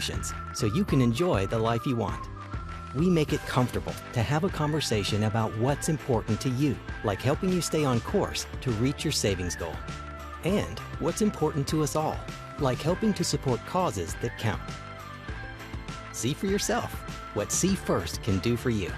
solutions so you can enjoy the life you want. We make it comfortable to have a conversation about what's important to you, like helping you stay on course to reach your savings goal. And what's important to us all, like helping to support causes that count. See for yourself what See First can do for you.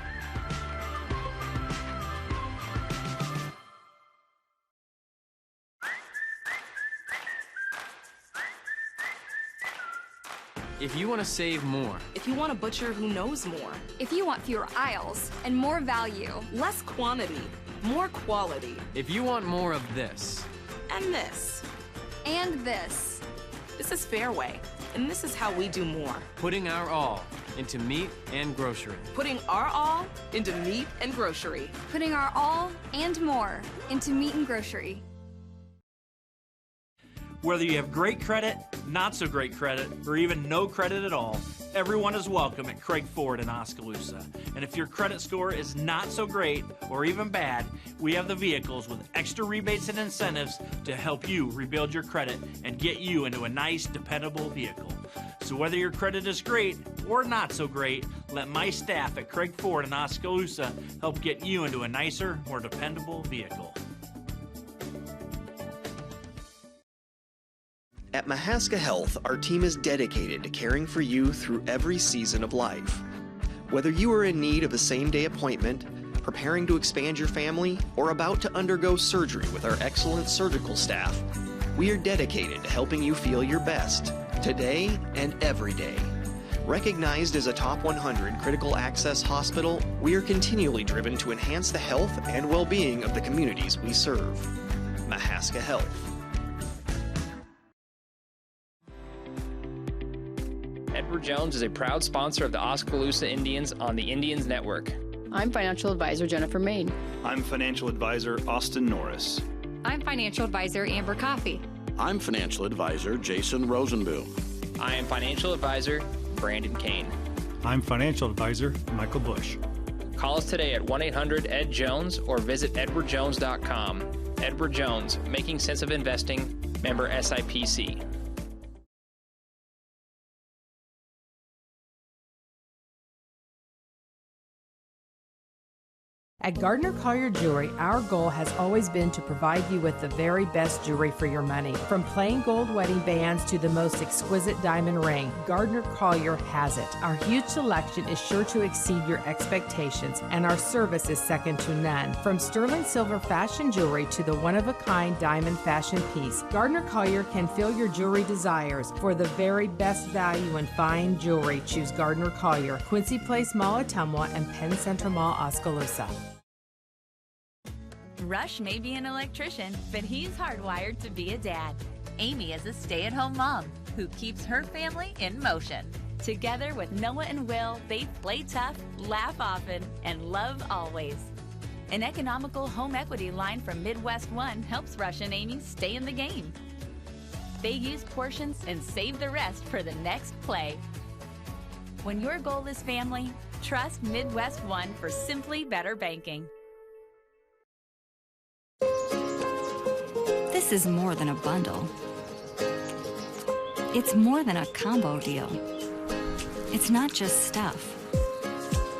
If you want to save more. If you want a butcher who knows more. If you want fewer aisles and more value. Less quantity, more quality. If you want more of this. And this. And this. This is Fairway, and this is how we do more. Putting our all into meat and grocery. Putting our all into meat and grocery. Putting our all and more into meat and grocery. Whether you have great credit, not so great credit, or even no credit at all, everyone is welcome at Craig Ford in Oskaloosa. And if your credit score is not so great or even bad, we have the vehicles with extra rebates and incentives to help you rebuild your credit and get you into a nice, dependable vehicle. So whether your credit is great or not so great, let my staff at Craig Ford in Oskaloosa help get you into a nicer, more dependable vehicle. At Mahaska Health, our team is dedicated to caring for you through every season of life. Whether you are in need of a same-day appointment, preparing to expand your family, or about to undergo surgery with our excellent surgical staff, we are dedicated to helping you feel your best, today and every day. Recognized as a top 100 critical access hospital, we are continually driven to enhance the health and well-being of the communities we serve. Mahaska Health. Edward Jones is a proud sponsor of the Oskaloosa Indians on the Indians Network. I'm Financial Advisor Jennifer Main. I'm Financial Advisor Austin Norris. I'm Financial Advisor Amber Coffey. I'm Financial Advisor Jason Rosenboom. I am Financial Advisor Brandon Kane. I'm Financial Advisor Michael Bush. Call us today at 1-800-ED-JONES or visit edwardjones.com. Edward Jones, making sense of investing, member SIPC. At Gardner Collier Jewelry, our goal has always been to provide you with the very best jewelry for your money. From plain gold wedding bands to the most exquisite diamond ring, Gardner Collier has it. Our huge selection is sure to exceed your expectations, and our service is second to none. From sterling silver fashion jewelry to the one-of-a-kind diamond fashion piece, Gardner Collier can fill your jewelry desires. For the very best value in fine jewelry, choose Gardner Collier, Quincy Place Mall, Ottumwa, and Penn Central Mall, Oskaloosa. Rush may be an electrician, but he's hardwired to be a dad. Amy is a stay-at-home mom who keeps her family in motion. Together with Noah and Will, they play tough, laugh often, and love always. An economical home equity line from Midwest One helps Rush and Amy stay in the game. They use portions and save the rest for the next play. When your goal is family, trust Midwest One for simply better banking. This is more than a bundle. It's more than a combo deal. It's not just stuff.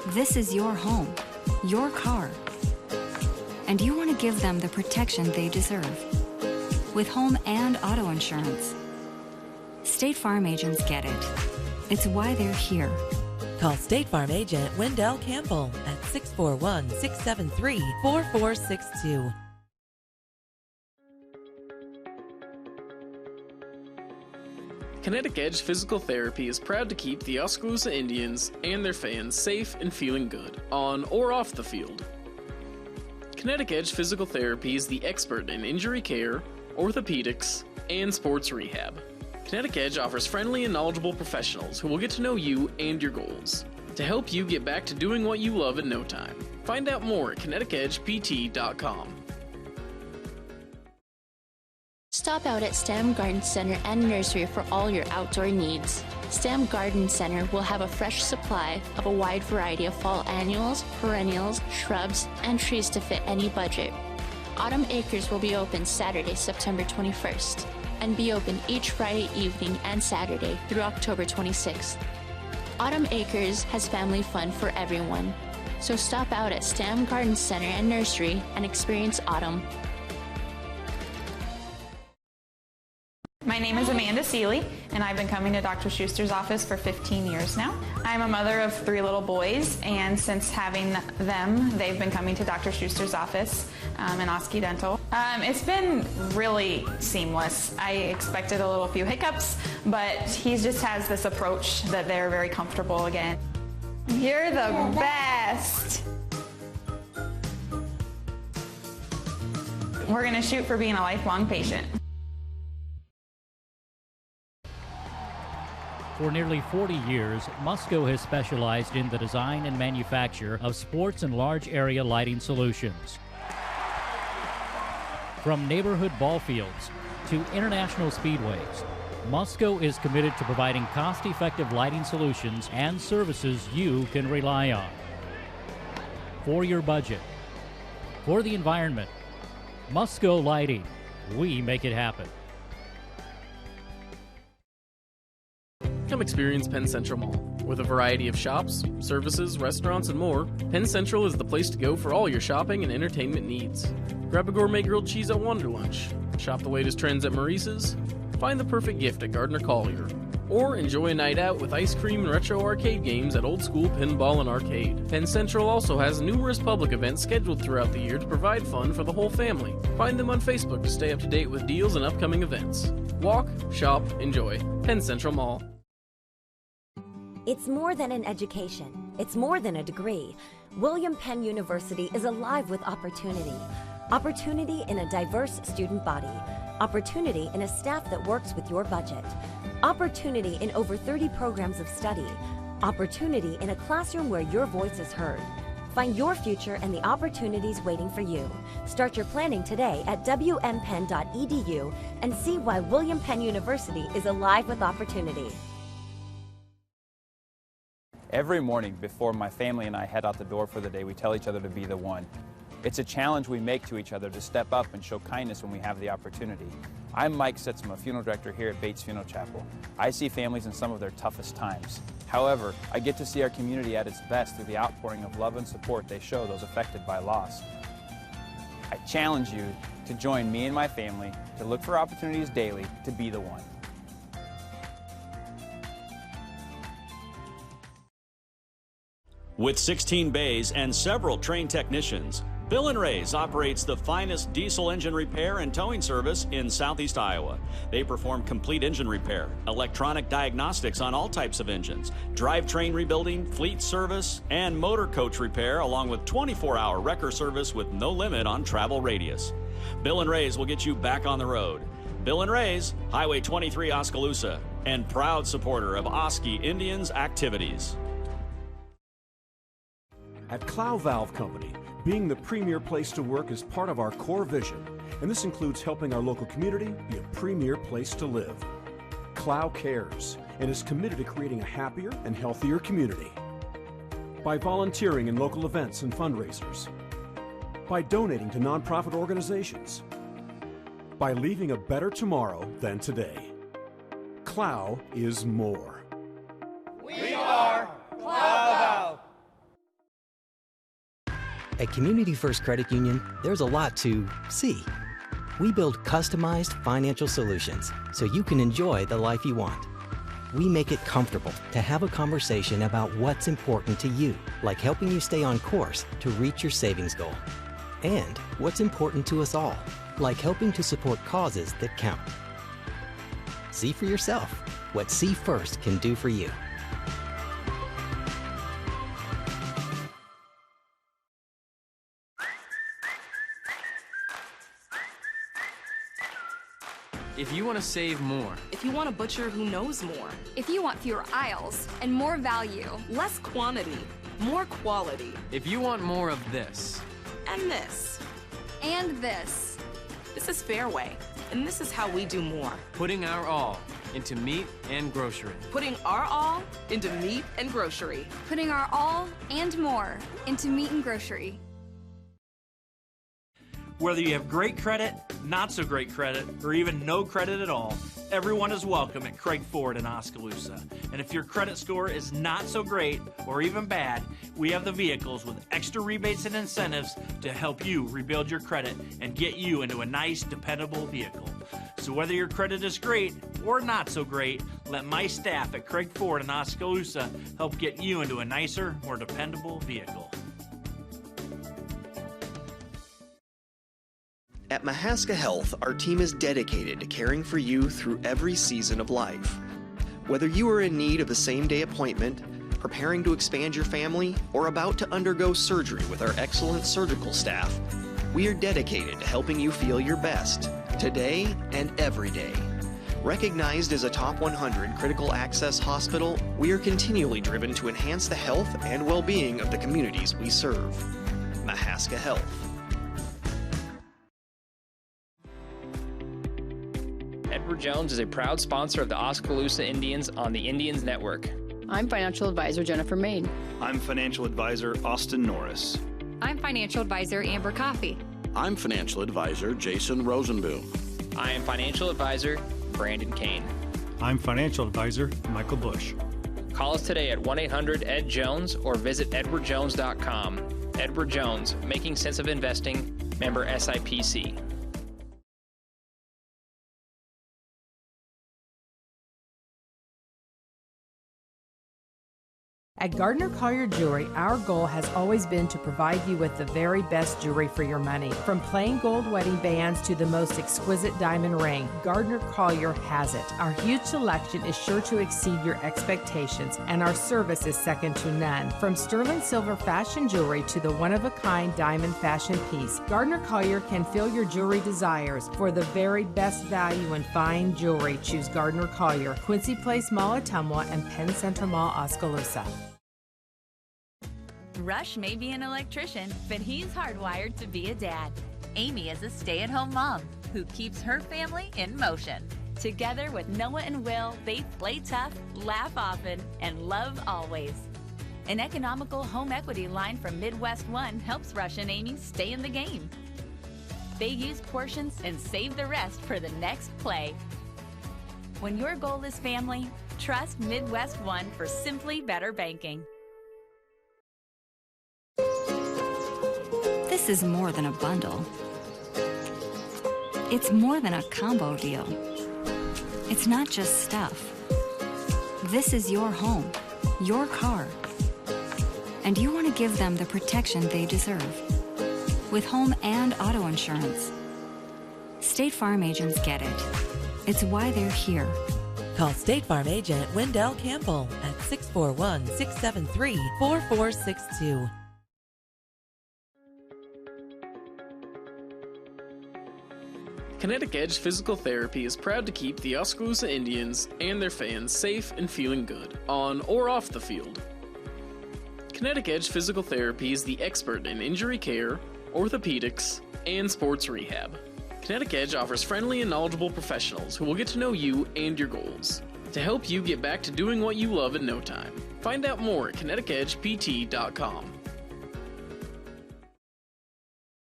This is your home, your car. And you want to give them the protection they deserve. With home and auto insurance. State Farm agents get it. It's why they're here. Call State Farm agent Wendell Campbell at 641-673-4462. Kinetic Edge Physical Therapy is proud to keep the Oskaloosa Indians and their fans safe and feeling good, on or off the field. Kinetic Edge Physical Therapy is the expert in injury care, orthopedics, and sports rehab. Kinetic Edge offers friendly and knowledgeable professionals who will get to know you and your goals, to help you get back to doing what you love in no time. Find out more at kineticedgept.com. Stop out at Stam Garden Center and Nursery for all your outdoor needs. Stam Garden Center will have a fresh supply of a wide variety of fall annuals, perennials, shrubs, and trees to fit any budget. Autumn Acres will be open Saturday, September 21st. and be open each Friday evening and Saturday through October 26th. Autumn Acres has family fun for everyone, so stop out at Stam Garden Center and Nursery and experience autumn. My name is Amanda Seeley, and I've been coming to Dr. Schuster's office for 15 years now. I'm a mother of 3 little boys, and since having them, they've been coming to Dr. Schuster's office in Oski Dental. It's been really seamless. I expected a little few hiccups, but he just has this approach that they're very comfortable again. You're the best! We're going to shoot for being a lifelong patient. For nearly 40 years, Musco has specialized in the design and manufacture of sports and large area lighting solutions. From neighborhood ball fields to international speedways, Musco is committed to providing cost-effective lighting solutions and services you can rely on. For your budget, for the environment, Musco Lighting, we make it happen. Come experience Penn Central Mall. With a variety of shops, services, restaurants, and more, Penn Central is the place to go for all your shopping and entertainment needs. Grab a gourmet grilled cheese at Wonder Lunch, shop the latest trends at Maurice's, find the perfect gift at Gardner Collier, or enjoy a night out with ice cream and retro arcade games at Old School Pinball and Arcade. Penn Central also has numerous public events scheduled throughout the year to provide fun for the whole family. Find them on Facebook to stay up to date with deals and upcoming events. Walk, shop, enjoy. Penn Central Mall. It's more than an education. It's more than a degree. William Penn University is alive with opportunity. Opportunity in a diverse student body. Opportunity in a staff that works with your budget. Opportunity in over 30 programs of study. Opportunity in a classroom where your voice is heard. Find your future and the opportunities waiting for you. Start your planning today at wmpenn.edu and see why William Penn University is alive with opportunity. Every morning before my family and I head out the door for the day, we tell each other to be the one. It's a challenge we make to each other to step up and show kindness when we have the opportunity. I'm Mike Sitzma, funeral director here at Bates Funeral Chapel. I see families in some of their toughest times. However, I get to see our community at its best through the outpouring of love and support they show those affected by loss. I challenge you to join me and my family to look for opportunities daily to be the one. With 16 bays and several trained technicians, Bill & Ray's operates the finest diesel engine repair and towing service in Southeast Iowa. They perform complete engine repair, electronic diagnostics on all types of engines, drivetrain rebuilding, fleet service, and motor coach repair, along with 24-hour wrecker service with no limit on travel radius. Bill & Ray's will get you back on the road. Bill & Ray's, Highway 23 Oskaloosa, and proud supporter of Oski Indians activities. At Clow Valve Company, being the premier place to work is part of our core vision, and this includes helping our local community be a premier place to live. Clow cares and is committed to creating a happier and healthier community. By volunteering in local events and fundraisers. By donating to nonprofit organizations. By leaving a better tomorrow than today. Clow is more. We are Clow Valve. At Community First Credit Union, there's a lot to see. We build customized financial solutions so you can enjoy the life you want. We make it comfortable to have a conversation about what's important to you, like helping you stay on course to reach your savings goal. And what's important to us all, like helping to support causes that count. See for yourself what See First can do for you. If you want to save more. If you want a butcher who knows more. If you want fewer aisles and more value. Less quantity, more quality. If you want more of this. And this. And this. This is Fairway, and this is how we do more. Putting our all into meat and grocery. Putting our all into meat and grocery. Putting our all and more into meat and grocery. Whether you have great credit, not so great credit, or even no credit at all, everyone is welcome at Craig Ford in Oskaloosa. And if your credit score is not so great or even bad, we have the vehicles with extra rebates and incentives to help you rebuild your credit and get you into a nice, dependable vehicle. So whether your credit is great or not so great, let my staff at Craig Ford in Oskaloosa help get you into a nicer, more dependable vehicle. At Mahaska Health, our team is dedicated to caring for you through every season of life. Whether you are in need of a same-day appointment, preparing to expand your family, or about to undergo surgery with our excellent surgical staff, we are dedicated to helping you feel your best, today and every day. Recognized as a top 100 critical access hospital, we are continually driven to enhance the health and well-being of the communities we serve. Mahaska Health. Edward Jones is a proud sponsor of the Oskaloosa Indians on the Indians Network. I'm financial advisor Jennifer Main. I'm financial advisor Austin Norris. I'm financial advisor Amber Coffey. I'm financial advisor Jason Rosenboom. I am financial advisor Brandon Kane. I'm financial advisor Michael Bush. Call us today at 1-800-ED-JONES or visit edwardjones.com. Edward Jones, making sense of investing, member SIPC. At Gardner Collier Jewelry, our goal has always been to provide you with the very best jewelry for your money. From plain gold wedding bands to the most exquisite diamond ring, Gardner Collier has it. Our huge selection is sure to exceed your expectations, and our service is second to none. From sterling silver fashion jewelry to the one-of-a-kind diamond fashion piece, Gardner Collier can fill your jewelry desires. For the very best value in fine jewelry, choose Gardner Collier, Quincy Place Mall, Ottumwa, and Penn Central Mall, Oskaloosa. Rush may be an electrician, but he's hardwired to be a dad. Amy is a stay-at-home mom who keeps her family in motion. Together with Noah and Will, they play tough, laugh often, and love always. An economical home equity line from Midwest One helps Rush and Amy stay in the game. They use portions and save the rest for the next play. When your goal is family, trust Midwest One for simply better banking. This is more than a bundle. It's more than a combo deal. It's not just stuff. This is your home, your car. And you want to give them the protection they deserve. With home and auto insurance. State Farm agents get it. It's why they're here. Call State Farm agent Wendell Campbell at 641-673-4462. Kinetic Edge Physical Therapy is proud to keep the Oskaloosa Indians and their fans safe and feeling good, on or off the field. Kinetic Edge Physical Therapy is the expert in injury care, orthopedics, and sports rehab. Kinetic Edge offers friendly and knowledgeable professionals who will get to know you and your goals to help you get back to doing what you love in no time. Find out more at kineticedgept.com.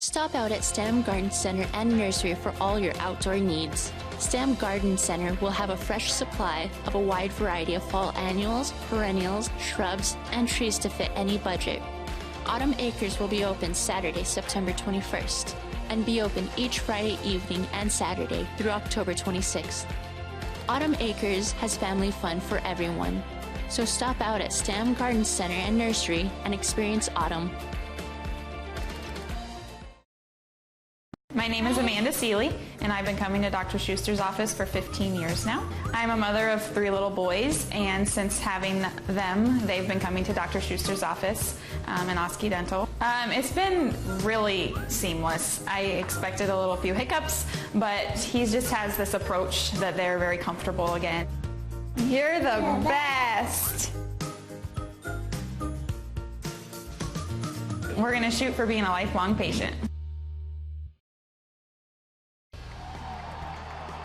Stop out at Stam Garden Center and Nursery for all your outdoor needs. Stam Garden Center will have a fresh supply of a wide variety of fall annuals, perennials, shrubs, and trees to fit any budget. Autumn Acres will be open Saturday, September 21st, and be open each Friday evening and Saturday through October 26th. Autumn Acres has family fun for everyone, so stop out at Stam Garden Center and Nursery and experience autumn. My name is Amanda Seeley, and I've been coming to Dr. Schuster's office for 15 years now. I'm a mother of 3 little boys, and since having them, they've been coming to Dr. Schuster's office in Oski Dental. It's been really seamless. I expected a little few hiccups, but he just has this approach that they're very comfortable again. You're the best! We're going to shoot for being a lifelong patient.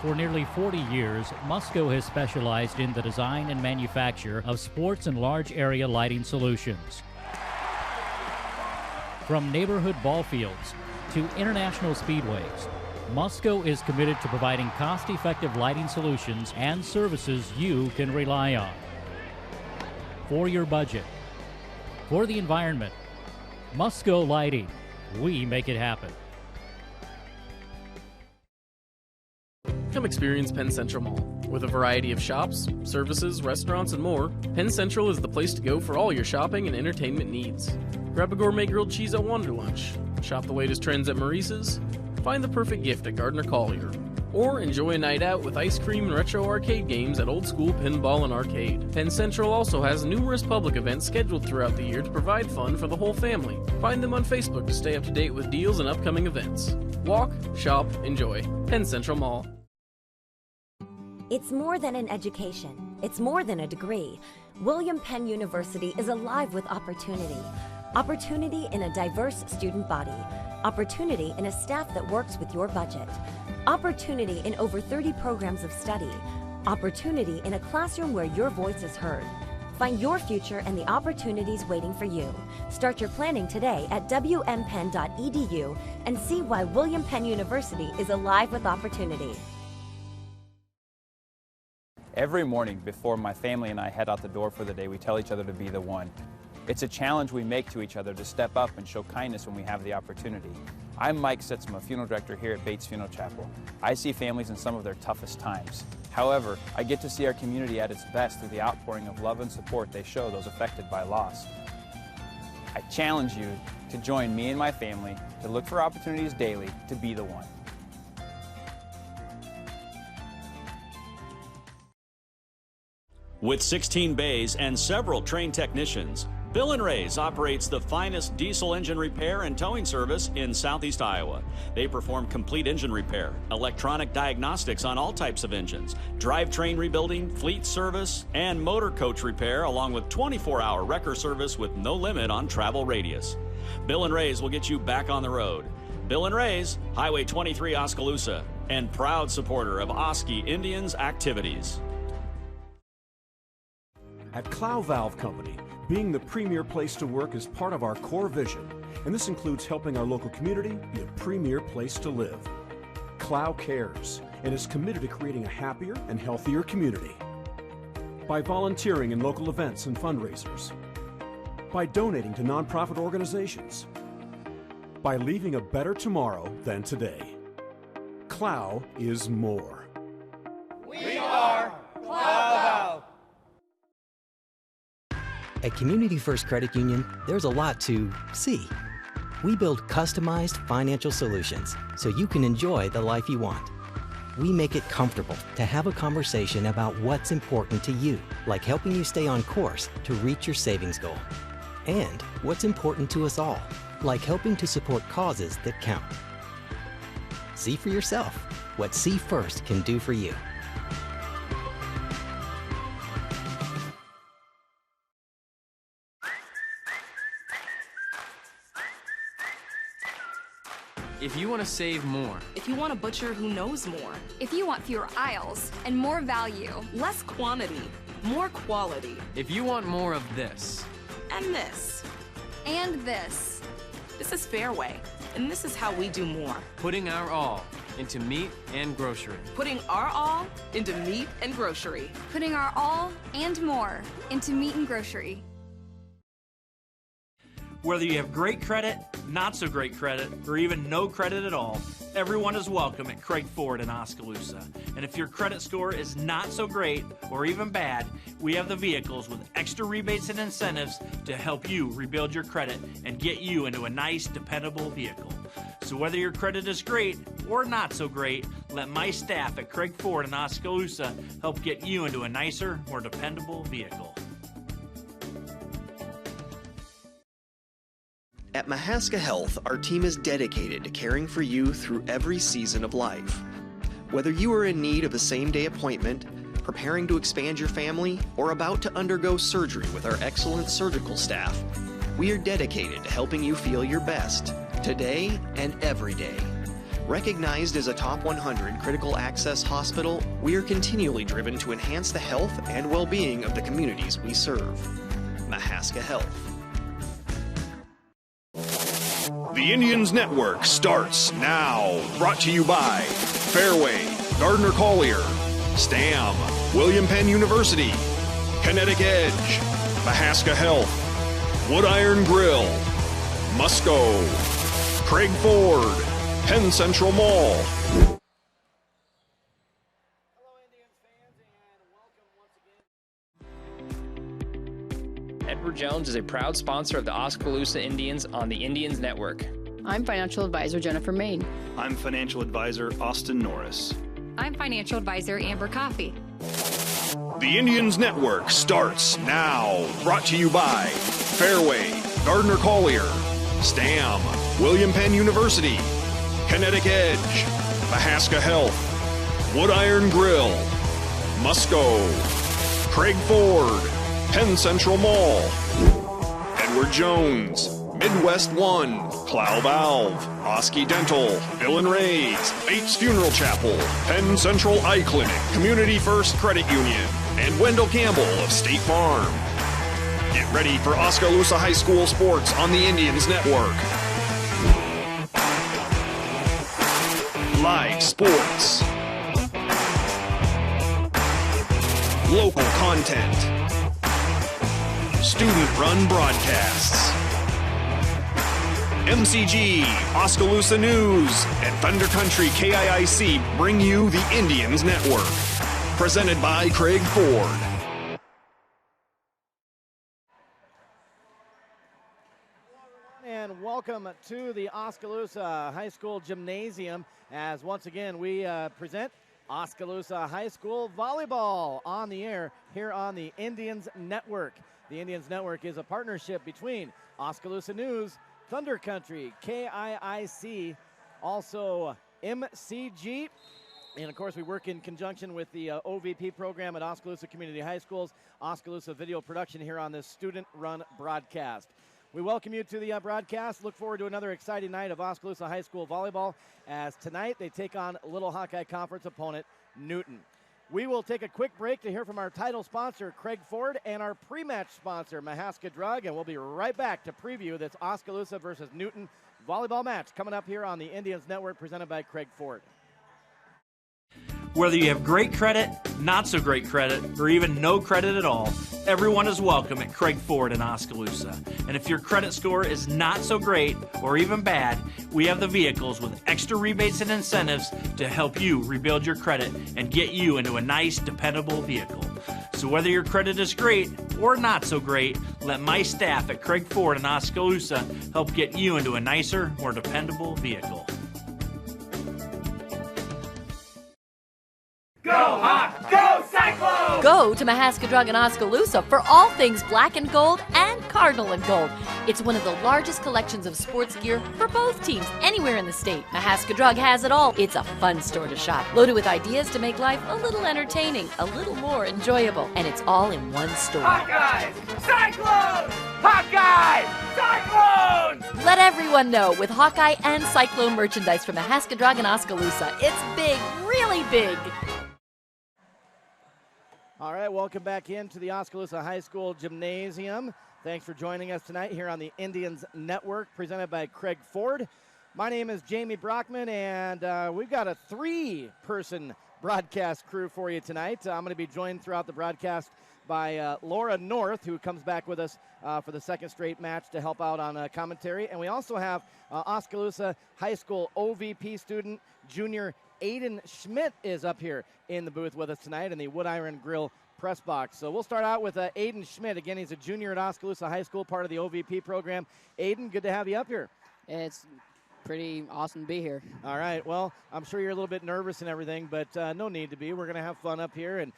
For nearly 40 years, Musco has specialized in the design and manufacture of sports and large area lighting solutions. From neighborhood ball fields to international speedways. Musco is committed to providing cost-effective lighting solutions and services you can rely on. For your budget, for the environment, Musco Lighting, we make it happen. Come experience Penn Central Mall. With a variety of shops, services, restaurants, and more, Penn Central is the place to go for all your shopping and entertainment needs. Grab a gourmet grilled cheese at Wonder Lunch, shop the latest trends at Maurice's, find the perfect gift at Gardner Collier, or enjoy a night out with ice cream and retro arcade games at Old School Pinball and Arcade. Penn Central also has numerous public events scheduled throughout the year to provide fun for the whole family. Find them on Facebook to stay up to date with deals and upcoming events. Walk, shop, enjoy. Penn Central Mall. It's more than an education. It's more than a degree. William Penn University is alive with opportunity. Opportunity in a diverse student body. Opportunity in a staff that works with your budget. Opportunity in over 30 programs of study. Opportunity in a classroom where your voice is heard. Find your future and the opportunities waiting for you. Start your planning today at wmpenn.edu and see why William Penn University is alive with opportunity. Every morning before my family and I head out the door for the day, we tell each other to be the one. It's a challenge we make to each other to step up and show kindness when we have the opportunity. I'm Mike Sitzma, funeral director here at Bates Funeral Chapel. I see families in some of their toughest times. However, I get to see our community at its best through the outpouring of love and support they show those affected by loss. I challenge you to join me and my family to look for opportunities daily to be the one. With 16 bays and several trained technicians, Bill & Ray's operates the finest diesel engine repair and towing service in Southeast Iowa. They perform complete engine repair, electronic diagnostics on all types of engines, drivetrain rebuilding, fleet service, and motor coach repair, along with 24-hour wrecker service with no limit on travel radius. Bill & Ray's will get you back on the road. Bill & Ray's, Highway 23 Oskaloosa, and proud supporter of Oski Indians activities. At Clow Valve Company, being the premier place to work is part of our core vision, and this includes helping our local community be a premier place to live. Clow cares and is committed to creating a happier and healthier community. By volunteering in local events and fundraisers. By donating to nonprofit organizations. By leaving a better tomorrow than today. Clow is more. We are Clow Valve. At Community First Credit Union, there's a lot to see. We build customized financial solutions so you can enjoy the life you want. We make it comfortable to have a conversation about what's important to you, like helping you stay on course to reach your savings goal. And what's important to us all, like helping to support causes that count. See for yourself what See First can do for you. If you want to save more. If you want a butcher who knows more. If you want fewer aisles and more value. Less quantity, more quality. If you want more of this. And this. And this. This is Fairway, and this is how we do more. Putting our all into meat and grocery. Putting our all into meat and grocery. Putting our all and more into meat and grocery. Whether you have great credit, not so great credit, or even no credit at all, everyone is welcome at Craig Ford in Oskaloosa. And if your credit score is not so great or even bad, we have the vehicles with extra rebates and incentives to help you rebuild your credit and get you into a nice, dependable vehicle. So whether your credit is great or not so great, let my staff at Craig Ford in Oskaloosa help get you into a nicer, more dependable vehicle. At Mahaska Health, our team is dedicated to caring for you through every season of life. Whether you are in need of a same-day appointment, preparing to expand your family, or about to undergo surgery with our excellent surgical staff, we are dedicated to helping you feel your best, today and every day. Recognized as a top 100 critical access hospital, we are continually driven to enhance the health and well-being of the communities we serve. Mahaska Health. The Indians Network starts now. Brought to you by Fairway, Gardner Collier, STAM, William Penn University, Kinetic Edge, Mahaska Health, Wood Iron Grill, Musco, Craig Ford, Penn Central Mall. Edward Jones is a proud sponsor of the Oskaloosa Indians on the Indians Network. I'm financial advisor Jennifer Main. I'm financial advisor Austin Norris. I'm financial advisor Amber Coffey. The Indians Network starts now. Brought to you by Fairway, Gardner Collier, STAM, William Penn University, Kinetic Edge, Mahaska Health, Wood Iron Grill, Musco, Craig Ford, Penn Central Mall, Edward Jones, Midwest One, Clow Valve, Oski Dental, Bill and Ray's, Bates Funeral Chapel, Penn Central Eye Clinic, Community First Credit Union, and Wendell Campbell of State Farm. Get ready for Oskaloosa High School sports on the Indians Network. Live sports. Local content. Student-run broadcasts. MCG, Oskaloosa News, and Thunder Country KIIC bring you the Indians Network. Presented by Craig Ford. And welcome to the Oskaloosa High School Gymnasium as once again we present Oskaloosa High School Volleyball on the air here on the Indians Network. The Indians Network is a partnership between Oskaloosa News, Thunder Country, KIIC, also MCG, and of course we work in conjunction with the OVP program at Oskaloosa Community High Schools, Oskaloosa Video Production here on this student-run broadcast. We welcome you to the broadcast. Look forward to another exciting night of Oskaloosa High School Volleyball as tonight they take on Little Hawkeye Conference opponent Newton. We will take a quick break to hear from our title sponsor, Craig Ford, and our pre-match sponsor, Mahaska Drug, and we'll be right back to preview this Oskaloosa versus Newton volleyball match coming up here on the Indians Network presented by Craig Ford. Whether you have great credit, not so great credit, or even no credit at all, everyone is welcome at Craig Ford in Oskaloosa. And if your credit score is not so great or even bad, we have the vehicles with extra rebates and incentives to help you rebuild your credit and get you into a nice, dependable vehicle. So whether your credit is great or not so great, let my staff at Craig Ford in Oskaloosa help get you into a nicer, more dependable vehicle. Go Hawks! Go Cyclones! Go to Mahaska Drug in Oskaloosa for all things black and gold and cardinal and gold. It's one of the largest collections of sports gear for both teams anywhere in the state. Mahaska Drug has it all. It's a fun store to shop, loaded with ideas to make life a little entertaining, a little more enjoyable, and it's all in one store. Hawkeyes! Cyclones! Hawkeyes! Cyclones! Let everyone know with Hawkeye and Cyclone merchandise from Mahaska Drug in Oskaloosa. It's big, really big. All right, welcome back into the Oskaloosa High School Gymnasium. Thanks for joining us tonight here on the Indians Network, presented by Craig Ford. My name is Jamie Brockman, and we've got a three-person broadcast crew for you tonight. I'm going to be joined throughout the broadcast by Laura North, who comes back with us for the second straight match to help out on commentary. And we also have Oskaloosa High School OVP student, junior Aiden Schmidt is up here in the booth with us tonight in the Wood Iron Grill press box. So we'll start out with Aiden Schmidt. Again, he's a junior at Oskaloosa High School, part of the OVP program. Aiden, good to have you up here. It's pretty awesome to be here. All right. Well, I'm sure you're a little bit nervous and everything, but no need to be. We're going to have fun up here and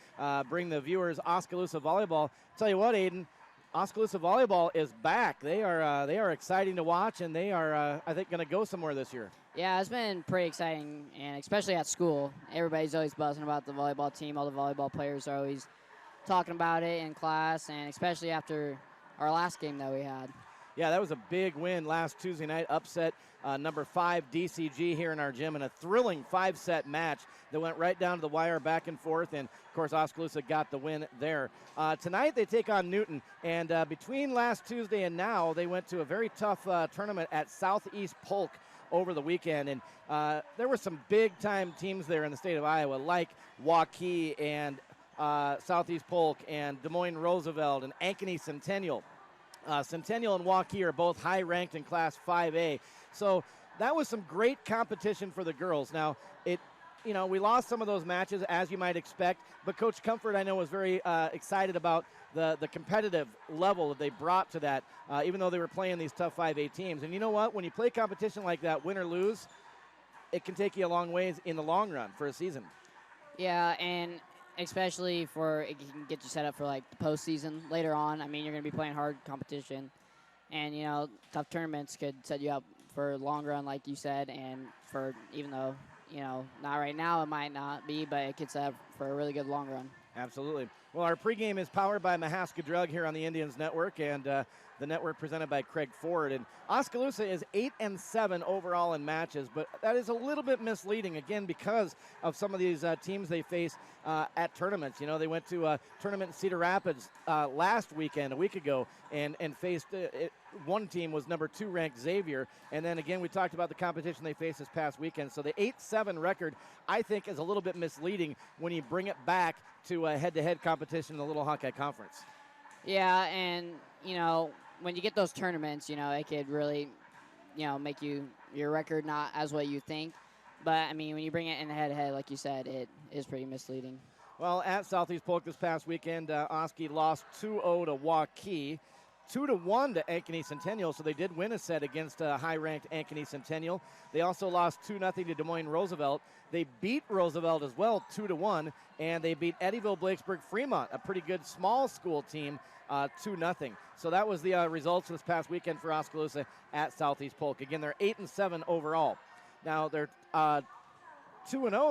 bring the viewers Oskaloosa volleyball. Tell you what, Aiden, Oskaloosa volleyball is back. They are exciting to watch, and they are, I think, going to go somewhere this year. Yeah, it's been pretty exciting, and especially at school. Everybody's always buzzing about the volleyball team. All the volleyball players are always talking about it in class, and especially after our last game that we had. Yeah, that was a big win last Tuesday night. Upset number 5 DCG here in our gym in a thrilling 5-set match that went right down to the wire, back and forth, and of course Oskaloosa got the win there. Tonight they take on Newton, and between last Tuesday and now they went to a very tough tournament at Southeast Polk over the weekend, and there were some big-time teams there in the state of Iowa, like Waukee and Southeast Polk and Des Moines Roosevelt and Ankeny Centennial. Centennial and Waukee are both high-ranked in Class 5A. So that was some great competition for the girls. Now, we lost some of those matches, as you might expect, but Coach Comfort, I know, was very excited about the competitive level that they brought to that, even though they were playing these tough 5A teams. And you know what? When you play competition like that, win or lose, it can take you a long ways in the long run for a season. Yeah, and especially it can get you set up for like the postseason later on. I mean, you're going to be playing hard competition, and tough tournaments could set you up for a long run, like you said, and for even though not right now, it might not be, but it could set up for a really good long run. Absolutely. Well, our pregame is powered by Mahaska Drug here on the Indians Network, and the network presented by Craig Ford. And Oskaloosa is 8-7 overall in matches, but that is a little bit misleading, again, because of some of these teams they face at tournaments. They went to a tournament in Cedar Rapids last weekend, a week ago, and faced one team was number 2 ranked Xavier. And then again, we talked about the competition they faced this past weekend. So the 8-7 record, I think, is a little bit misleading when you bring it back to a head-to-head competition in the Little Hawkeye Conference. Yeah, and, when you get those tournaments, it could really, make your record not as what you think. But, I mean, when you bring it in the head-to-head, like you said, it is pretty misleading. Well, at Southeast Polk this past weekend, Oski lost 2-0 to Waukee, 2-1 to Ankeny Centennial, so they did win a set against high-ranked Ankeny Centennial. They also lost 2-0 to Des Moines Roosevelt. They beat Roosevelt as well, 2-1, and they beat Eddyville Blakesburg Fremont, a pretty good small school team, 2-0. So that was the results this past weekend for Oskaloosa at Southeast Polk. Again, they're 8-7 overall. Now they're 2-0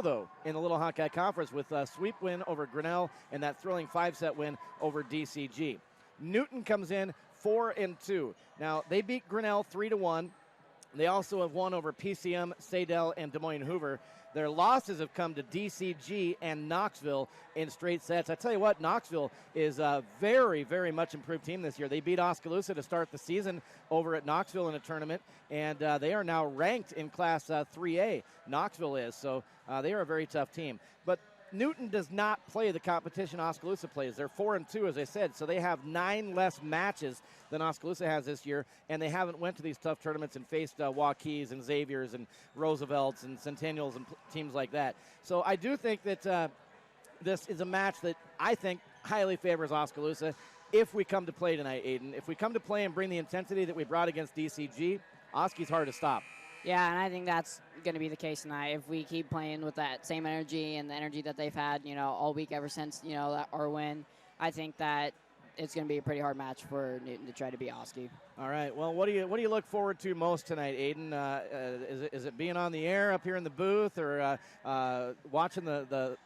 though in the Little Hawkeye Conference with a sweep win over Grinnell and that thrilling 5-set win over DCG. Newton comes in 4-2. Now they beat Grinnell 3-1. They also have won over PCM, Sadell, and Des Moines Hoover. Their losses have come to DCG and Knoxville in straight sets. I tell you what, Knoxville is a very, very much improved team this year. They beat Oskaloosa to start the season over at Knoxville in a tournament, and they are now ranked in Class 3A. Knoxville is, so they are a very tough team. But Newton does not play the competition Oskaloosa plays. They're 4-2, as I said, so they have 9 less matches than Oskaloosa has this year, and they haven't went to these tough tournaments and faced Waukees and Xaviers and Roosevelts and Centennials and teams like that. So I do think that this is a match that I think highly favors Oskaloosa if we come to play tonight, Aiden. If we come to play and bring the intensity that we brought against DCG, Oski's hard to stop. Yeah, and I think that's going to be the case tonight. If we keep playing with that same energy and the energy that they've had, all week ever since, our win, I think that it's going to be a pretty hard match for Newton to try to beat Oski. All right. Well, what do you look forward to most tonight, Aiden? Is it being on the air up here in the booth or watching the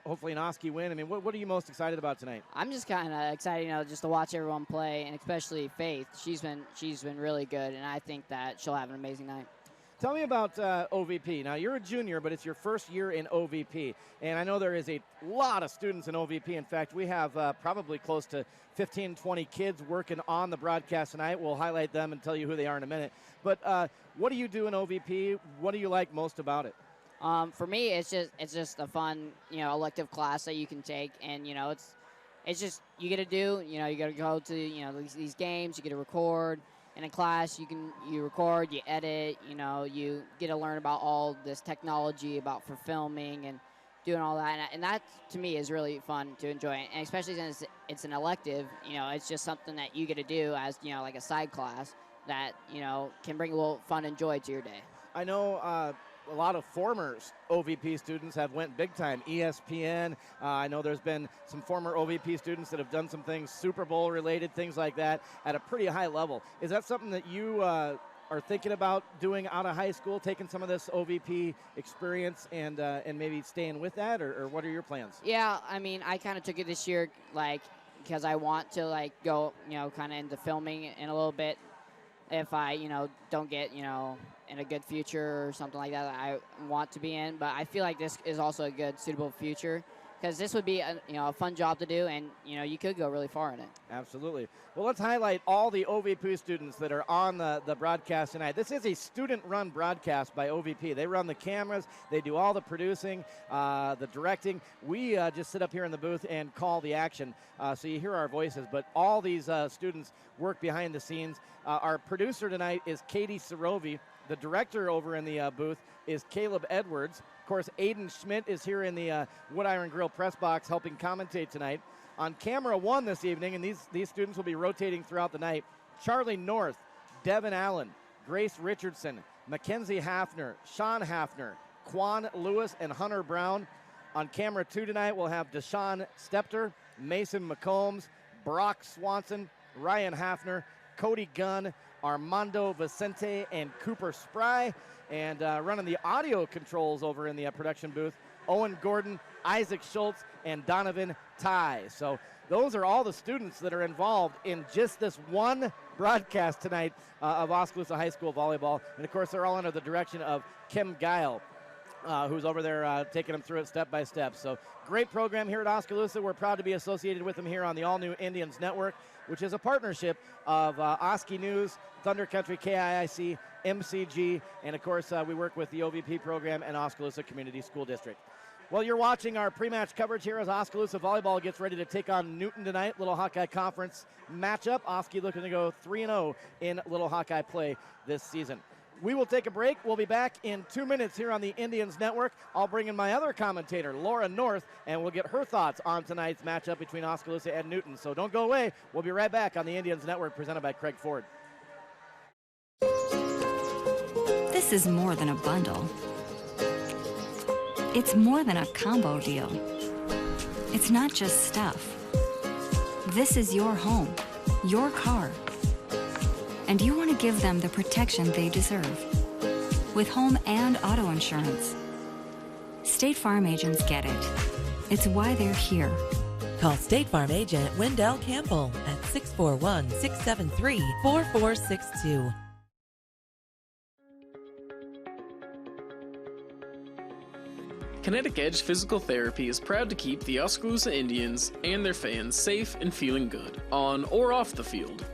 hopefully an Oski win? I mean, what are you most excited about tonight? I'm just kind of excited, just to watch everyone play, and especially Faith. She's been really good, and I think that she'll have an amazing night. Tell me about OVP. Now, you're a junior, but it's your first year in OVP. And I know there is a lot of students in OVP. In fact, we have probably close to 15, 20 kids working on the broadcast tonight. We'll highlight them and tell you who they are in a minute. But what do you do in OVP? What do you like most about it? For me, it's just a fun, elective class that you can take. And, it's just you get to do, you got to go to, these games. You get to record. And in class, you record, you edit, you get to learn about all this technology for filming and doing all that. And that, to me, is really fun to enjoy. And especially since it's an elective, it's just something that you get to do as, like a side class that, can bring a little fun and joy to your day. I know a lot of former OVP students have went big time. ESPN, I know there's been some former OVP students that have done some things, Super Bowl related, things like that, at a pretty high level. Is that something that you are thinking about doing out of high school, taking some of this OVP experience and maybe staying with that, or what are your plans? Yeah, I mean, I kind of took it this year, because I want to, go, kind of into filming in a little bit. if I, don't get, in a good future or something like that I want to be in. But I feel like this is also a good, suitable future, because this would be a fun job to do, and you could go really far in it. Absolutely. Well, let's highlight all the OVP students that are on the broadcast tonight. This is a student-run broadcast by OVP. They run the cameras, they do all the producing, the directing. We just sit up here in the booth and call the action, so you hear our voices. But all these students work behind the scenes. Our producer tonight is Katie Sorovi. The director over in the booth is Caleb Edwards. Of course, Aiden Schmidt is here in the Wood Iron Grill press box helping commentate tonight. On camera one this evening, and these students will be rotating throughout the night, Charlie North, Devin Allen, Grace Richardson, Mackenzie Hafner, Sean Hafner, Quan Lewis, and Hunter Brown. On camera two tonight, we'll have Deshaun Stepter, Mason McCombs, Brock Swanson, Ryan Hafner, Cody Gunn, Armando Vicente, and Cooper Spry. And running the audio controls over in the production booth, Owen Gordon, Isaac Schultz, and Donovan Ty. So those are all the students that are involved in just this one broadcast tonight of Oskaloosa High School volleyball. And of course, they're all under the direction of Kim Guile, who's over there taking them through it step by step. So great program here at Oskaloosa. We're proud to be associated with them here on the all-new Indians Network, which is a partnership of Oski News, Thunder Country, KIIC, MCG, and of course we work with the OVP program and Oskaloosa Community School District. Well, you're watching our pre-match coverage here as Oskaloosa volleyball gets ready to take on Newton tonight. Little Hawkeye Conference matchup. Oski looking to go 3-0 in Little Hawkeye play this season. We will take a break. We'll be back in 2 minutes here on the Indians Network. I'll bring in my other commentator, Laura North, and we'll get her thoughts on tonight's matchup between Oskaloosa and Newton. So don't go away. We'll be right back on the Indians Network, presented by Craig Ford. This is more than a bundle. It's more than a combo deal. It's not just stuff. This is your home, your car. And you want to give them the protection they deserve with home and auto insurance. State Farm agents get it. It's why they're here. Call State Farm agent Wendell Campbell at 641-673-4462. Kinetic Edge Physical Therapy is proud to keep the Oskaloosa Indians and their fans safe and feeling good, on or off the field.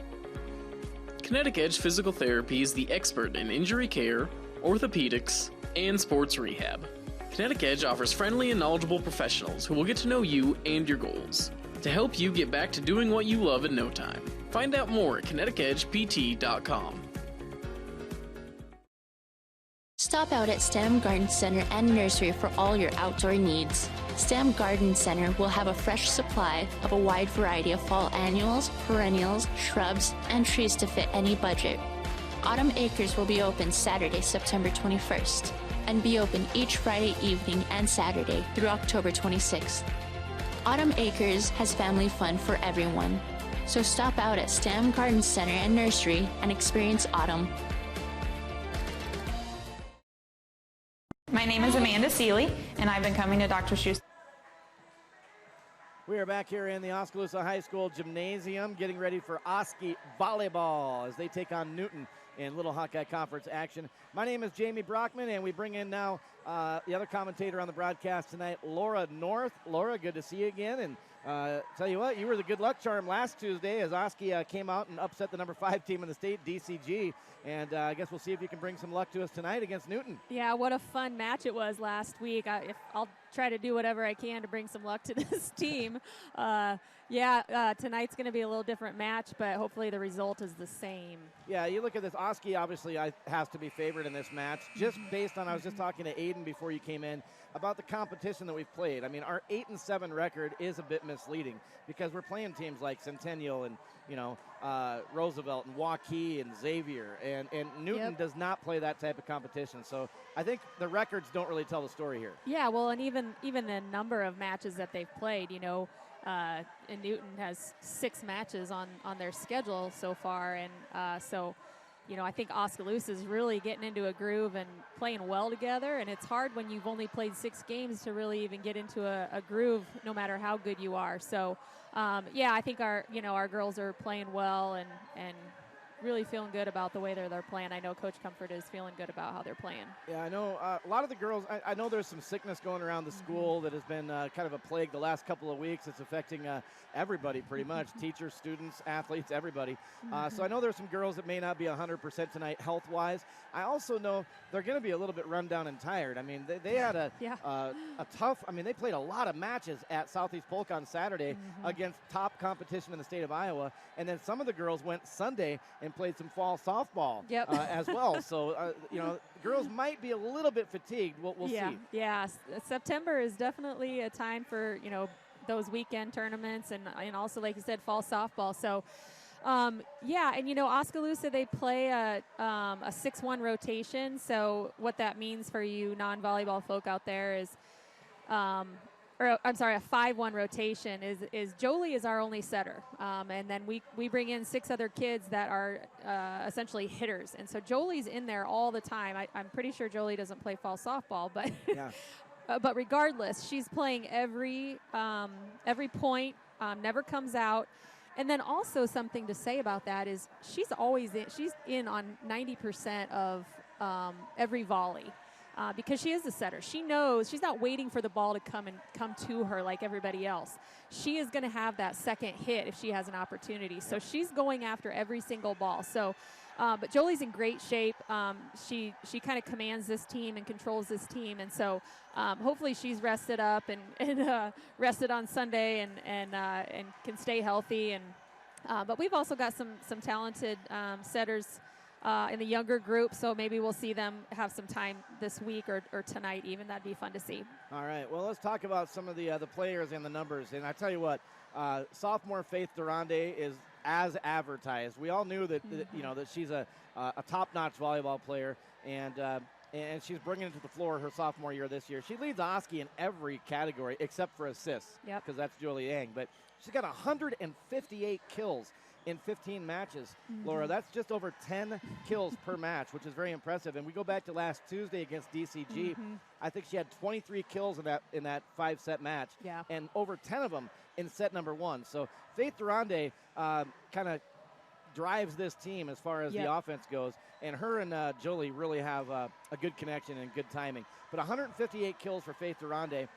Kinetic Edge Physical Therapy is the expert in injury care, orthopedics, and sports rehab. Kinetic Edge offers friendly and knowledgeable professionals who will get to know you and your goals to help you get back to doing what you love in no time. Find out more at kineticedgept.com. Stop out at Stam Garden Center and Nursery for all your outdoor needs. Stam Garden Center will have a fresh supply of a wide variety of fall annuals, perennials, shrubs, and trees to fit any budget. Autumn Acres will be open Saturday, September 21st, and be open each Friday evening and Saturday through October 26th. Autumn Acres has family fun for everyone, so stop out at Stam Garden Center and Nursery and experience autumn. My name is Amanda Seeley, and I've been coming to Dr. Schuster. We are back here in the Oskaloosa High School Gymnasium getting ready for Oski volleyball as they take on Newton in Little Hawkeye Conference action. My name is Jamie Brockman, and we bring in now the other commentator on the broadcast tonight, Laura North. Laura, good to see you again. And tell you what, you were the good luck charm last Tuesday as Oski came out and upset the number 5 team in the state, DCG. And I guess we'll see if you can bring some luck to us tonight against Newton. Yeah, what a fun match it was last week. I'll try to do whatever I can to bring some luck to this team. Tonight's going to be a little different match, but hopefully the result is the same. Yeah, you look at this, Oski obviously has to be favored in this match, just based on, I was just talking to Aiden before you came in, about the competition that we've played. I mean, our 8-7 record is a bit misleading because we're playing teams like Centennial and, Roosevelt and Waukee and Xavier, and Newton does not play that type of competition. So I think the records don't really tell the story here. Yeah, well, and even the number of matches that they've played, and Newton has 6 matches on their schedule so far, and I think Oskaloosa is really getting into a groove and playing well together, and it's hard when you've only played 6 games to really even get into a groove, no matter how good you are. So, I think our girls are playing well, and really feeling good about the way they're playing. I know Coach Comfort is feeling good about how they're playing. Yeah, I know a lot of the girls, I know there's some sickness going around the school that has been kind of a plague the last couple of weeks. It's affecting everybody pretty much, teachers, students, athletes, everybody. So I know there's some girls that may not be 100% tonight health-wise. I also know they're going to be a little bit run down and tired. I mean, they had a tough, I mean, they played a lot of matches at Southeast Polk on Saturday against top competition in the state of Iowa. And then some of the girls went Sunday and played some fall softball as well. So, you know, girls might be a little bit fatigued. We'll see. Yeah, September is definitely a time for, you know, those weekend tournaments and also, like you said, fall softball. So, yeah, and, you know, Oskaloosa, they play a 6-1 rotation. So what that means for you non-volleyball folk out there is or I'm sorry, a 5-1 rotation is Jolie is our only setter. And then we bring in 6 other kids that are essentially hitters. And so Jolie's in there all the time. I'm pretty sure Jolie doesn't play fall softball, but but regardless, she's playing every point, never comes out. And then also something to say about that is she's in on 90% of every volley. Because she is a setter. She knows she's not waiting for the ball to come to her like everybody else. She is going to have that second hit if she has an opportunity. So she's going after every single ball. So, but Jolie's in great shape. She kind of commands this team and controls this team. And so hopefully she's rested up and rested on Sunday and can stay healthy. And but we've also got some talented setters in the younger group, so maybe we'll see them have some time this week or tonight even. That'd be fun to see. All right, well, let's talk about some of the players and the numbers. And I tell you what, sophomore Faith Durande is as advertised. We all knew that, you know, that she's a top-notch volleyball player, and she's bringing it to the floor her sophomore year this year. She leads Oski in every category except for assists, because that's Julie Yang. But she's got 158 kills in 15 matches, Laura. That's just over 10 kills per match, which is very impressive. And we go back to last Tuesday against DCG. I think she had 23 kills in that 5-set match, and over 10 of them in set number 1. So Faith Durande kind of drives this team as far as the offense goes, and her and Jolie really have a good connection and good timing. But 158 kills for Faith Durande.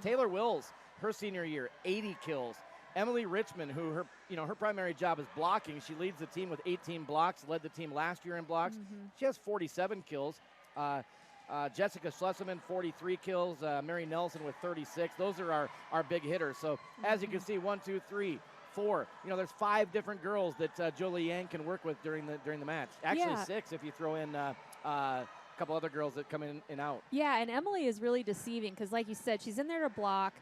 Taylor Wills, her senior year, 80 kills. Emily Richmond, who her primary job is blocking. She leads the team with 18 blocks, led the team last year in blocks. She has 47 kills. Jessica Schlesselman, 43 kills. Mary Nelson with 36. Those are our big hitters. So as you can see, 1, 2, 3, 4. You know, there's 5 different girls that Jolie Yang can work with during the match. Actually 6 if you throw in a couple other girls that come in and out. Yeah, and Emily is really deceiving because, like you said, she's in there to block.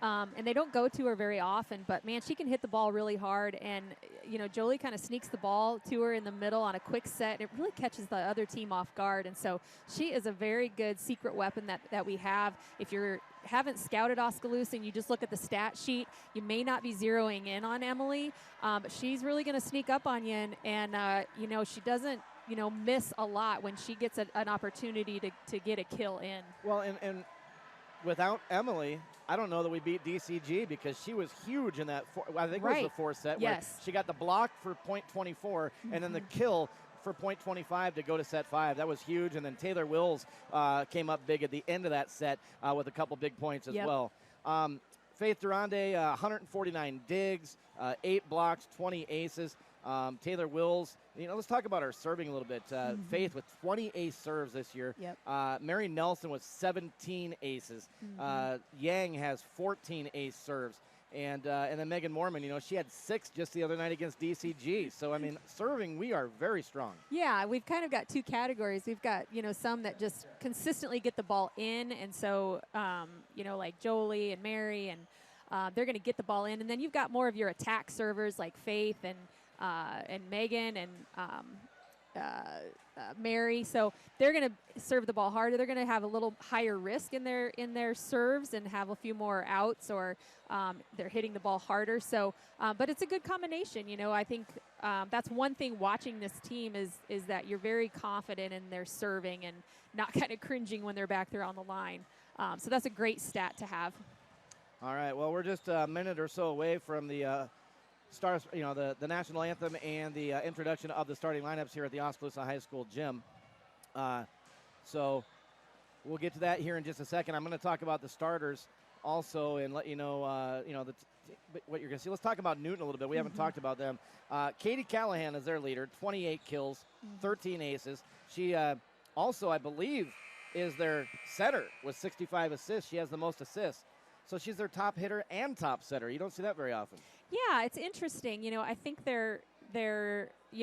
And they don't go to her very often, but man, she can hit the ball really hard. And, you know, Jolie kind of sneaks the ball to her in the middle on a quick set. It really catches the other team off guard. And so she is a very good secret weapon that we have. If you haven't scouted Oskaloosa and you just look at the stat sheet, you may not be zeroing in on Emily, but she's really going to sneak up on you. And you know, she doesn't, you know, miss a lot when she gets an opportunity to get a kill in. Well, and without Emily, I don't know that we beat DCG because she was huge in that, I think it was the 4th set. Where she got the block for point 24 and then the kill for point 25 to go to set 5. That was huge. And then Taylor Wills came up big at the end of that set with a couple big points as well. Faith Durande, 149 digs, 8 blocks, 20 aces. Taylor Wills, you know, let's talk about her serving a little bit. Faith with 20 ace serves this year. Mary Nelson with 17 aces. Yang has 14 ace serves. And then Megan Mormon, you know, she had 6 just the other night against DCG. So, I mean, serving, we are very strong. Yeah, we've kind of got 2 categories. We've got, you know, some that just consistently get the ball in. And so, you know, like Jolie and Mary, and they're going to get the ball in. And then you've got more of your attack servers like Faith and Megan and Mary, so they're going to serve the ball harder. They're going to have a little higher risk in their serves and have a few more outs, or they're hitting the ball harder. So, but it's a good combination. You know, I think that's one thing watching this team is that you're very confident in their serving and not kind of cringing when they're back there on the line. So that's a great stat to have. All right. Well, we're just a minute or so away from the stars, the national anthem and the introduction of the starting lineups here at the Oskaloosa High School gym. So we'll get to that here in just a second. I'm going to talk about the starters also and let you know, what you're going to see. Let's talk about Newton a little bit. We haven't talked about them. Katie Callahan is their leader, 28 kills, 13 aces. She also, I believe, is their setter with 65 assists. She has the most assists. So she's their top hitter and top setter. You don't see that very often. Yeah, it's interesting. I think they're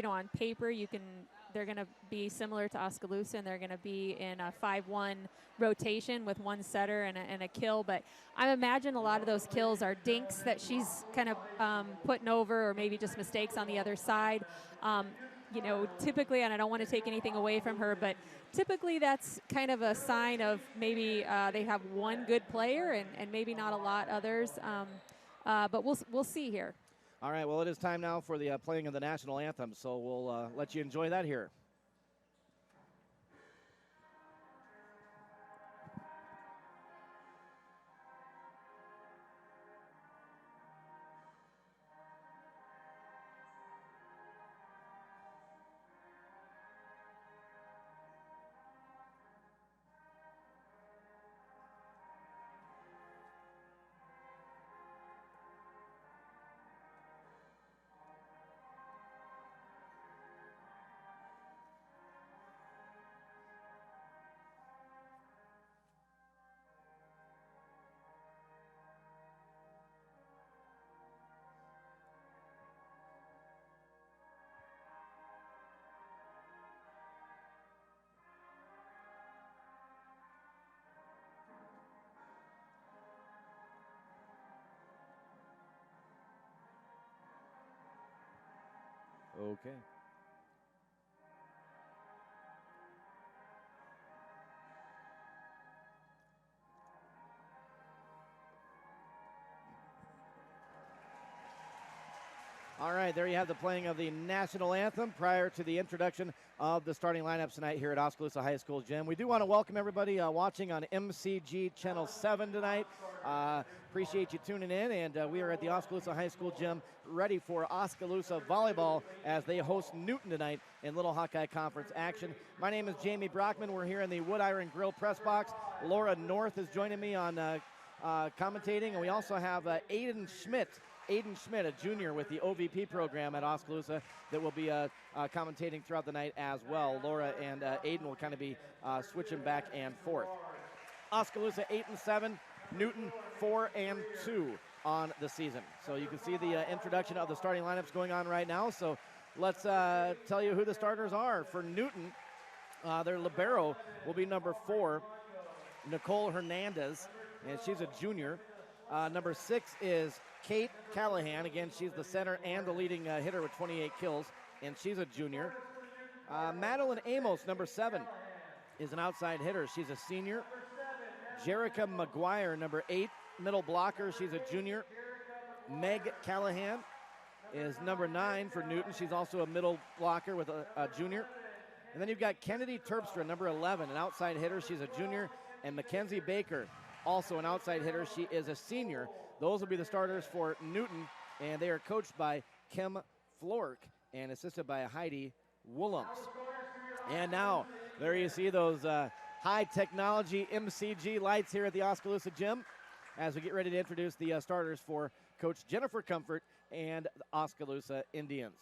on paper they're going to be similar to Oskaloosa, and they're going to be in a 5-1 rotation with one setter and a kill. But I imagine a lot of those kills are dinks that she's kind of putting over, or maybe just mistakes on the other side. Typically, and I don't want to take anything away from her, but typically that's kind of a sign of maybe they have one good player and maybe not a lot others. But we'll see here. All right, well, it is time now for the playing of the national anthem, so we'll let you enjoy that here. Okay. All right, there you have the playing of the national anthem prior to the introduction of the starting lineups tonight here at Oskaloosa High School gym. We do want to welcome everybody watching on MCG Channel 7 tonight. Appreciate you tuning in, and we are at the Oskaloosa High School gym ready for Oskaloosa volleyball as they host Newton tonight in Little Hawkeye Conference action. My name is Jamie Brockman. We're here in the Wood Iron Grill press box. Laura North is joining me on commentating, and we also have Aiden Schmidt, a junior with the OVP program at Oskaloosa, that will be commentating throughout the night as well. Laura and Aiden will kind of be switching back and forth. Oskaloosa 8-7, Newton 4-2 on the season. So you can see the introduction of the starting lineups going on right now. So let's tell you who the starters are. For Newton, their libero will be number 4, Nicole Hernandez, and she's a junior. Number 6 is Kate Callahan. Again, she's the center and the leading hitter with 28 kills, and she's a junior. Madeline Amos, number 7, is an outside hitter. She's a senior. Jerica McGuire, number 8, middle blocker. She's a junior. Meg Callahan is number 9 for Newton. She's also a middle blocker with a junior. And then you've got Kennedy Terpstra, number 11, an outside hitter. She's a junior. And Mackenzie Baker, also an outside hitter. She is a senior. Those will be the starters for Newton, and they are coached by Kim Flork and assisted by Heidi Woolums. And now, there you see those high-technology MCG lights here at the Oskaloosa gym as we get ready to introduce the starters for Coach Jennifer Comfort and the Oskaloosa Indians.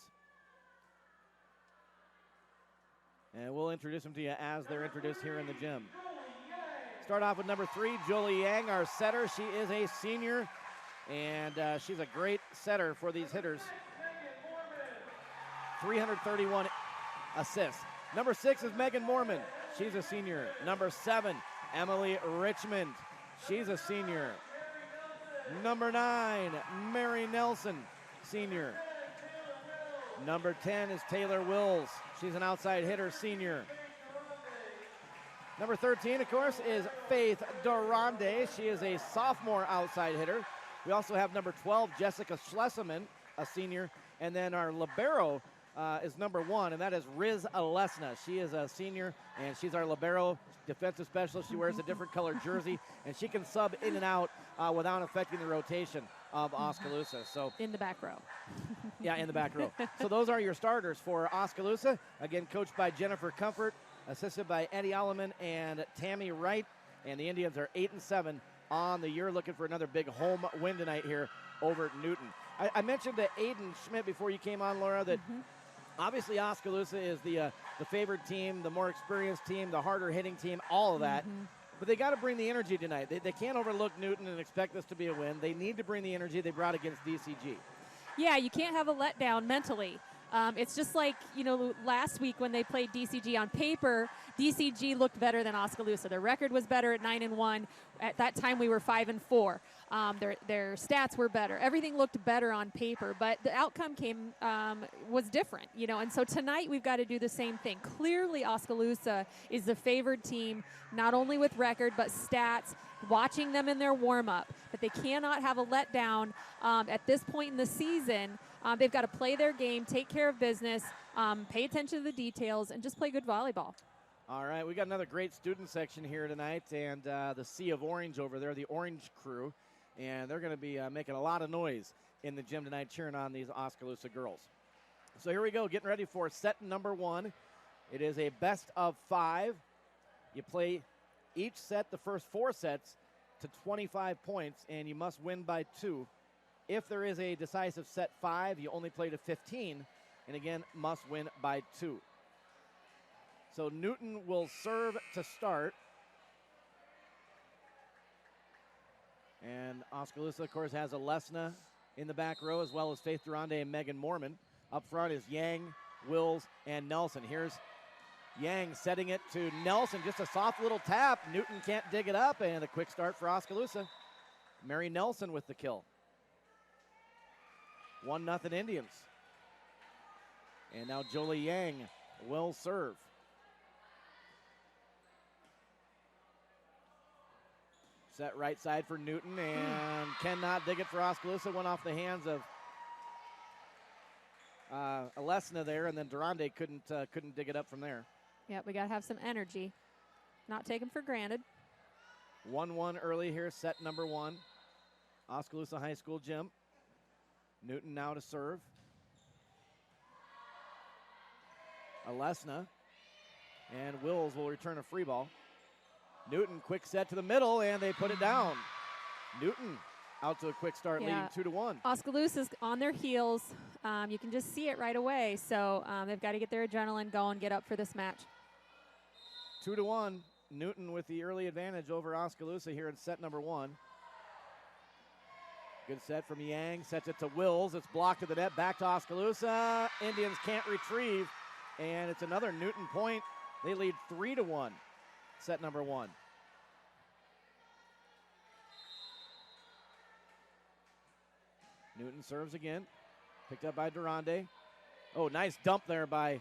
And we'll introduce them to you as they're introduced here in the gym. Start off with number 3, Jolie Yang, our setter. She is a senior, and she's a great setter for these hitters. 331 assists. Number 6 is Megan Mormon. She's a senior. Number 7, Emily Richmond. She's a senior. Number 9, Mary Nelson, senior. Number 10 is Taylor Wills. She's an outside hitter, senior. Number 13, of course, is Faith Durande. She is a sophomore outside hitter. We also have number 12, Jessica Schlesseman, a senior. And then our libero is number 1, and that is Riz Alesna. She is a senior, and she's our libero defensive specialist. She wears a different colored jersey, and she can sub in and out without affecting the rotation. of Oskaloosa. So in the back row. yeah, in the back row. So those are your starters for Oskaloosa. Again, coached by Jennifer Comfort, assisted by Eddie Alleman and Tammy Wright. And the Indians are 8-7 on the year, looking for another big home win tonight here over at Newton. I mentioned to Aiden Schmidt before you came on, Laura, that obviously Oskaloosa is the favored team, the more experienced team, the harder hitting team, all of that. But they got to bring the energy tonight. They can't overlook Newton and expect this to be a win. They need to bring the energy they brought against DCG. Yeah, you can't have a letdown mentally. It's just like, last week when they played DCG on paper, DCG looked better than Oskaloosa. Their record was better at 9-1. At that time, we were 5-4. Their stats were better. Everything looked better on paper, but the outcome was different, And so tonight we've got to do the same thing. Clearly, Oskaloosa is the favored team, not only with record but stats. Watching them in their warm-up, but they cannot have a letdown at this point in the season. They've got to play their game, take care of business, pay attention to the details, and just play good volleyball. All right, we got another great student section here tonight, and the Sea of Orange over there, the Orange crew, and they're going to be making a lot of noise in the gym tonight cheering on these Oskaloosa girls. So here we go, getting ready for set number 1. It is a best of 5. You play each set, the first 4 sets, to 25 points, and you must win by 2. If there is a decisive set 5, you only play to 15, and again, must win by 2. So Newton will serve to start. And Oskaloosa, of course, has Alesna in the back row, as well as Faith Durande and Megan Mormon. Up front is Yang, Wills, and Nelson. Here's Yang setting it to Nelson. Just a soft little tap. Newton can't dig it up, and a quick start for Oskaloosa. Mary Nelson with the kill. 1-0 Indians. And now Jolie Yang will serve. Set right side for Newton, and cannot dig it for Oskaloosa. Went off the hands of Alesna there, and then Durande couldn't dig it up from there. Yeah, we got to have some energy. Not taken for granted. 1-1 early here, set number 1. Oskaloosa High School gym. Newton now to serve. Alesna, and Wills will return a free ball. Newton, quick set to the middle, and they put it down. Newton out to a quick start, leading 2-1. Oskaloosa's on their heels. You can just see it right away. So they've got to get their adrenaline going, get up for this match. 2-1. Newton with the early advantage over Oskaloosa here in set number 1. Good set from Yang. Sets it to Wills. It's blocked to the net. Back to Oskaloosa. Indians can't retrieve. And it's another Newton point. They lead 3-1. Set number 1. Newton serves again. Picked up by Durande. Oh, nice dump there by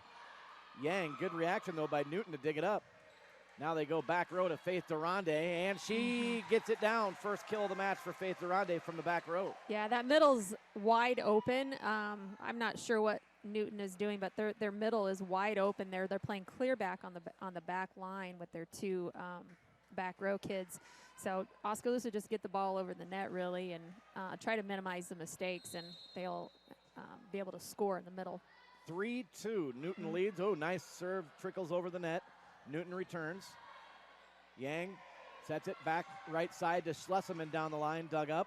Yang. Good reaction, though, by Newton to dig it up. Now they go back row to Faith Durande, and she gets it down. First kill of the match for Faith Durande from the back row. Yeah, that middle's wide open. I'm not sure what Newton is doing, but their middle is wide open there. They're playing clear back on the back line with their 2 back row kids. So Oskaloosa just get the ball over the net, really, and try to minimize the mistakes, and they'll be able to score in the middle. 3-2. Newton leads. Oh, nice serve. Trickles over the net. Newton returns. Yang sets it back right side to Schlesselman down the line, dug up.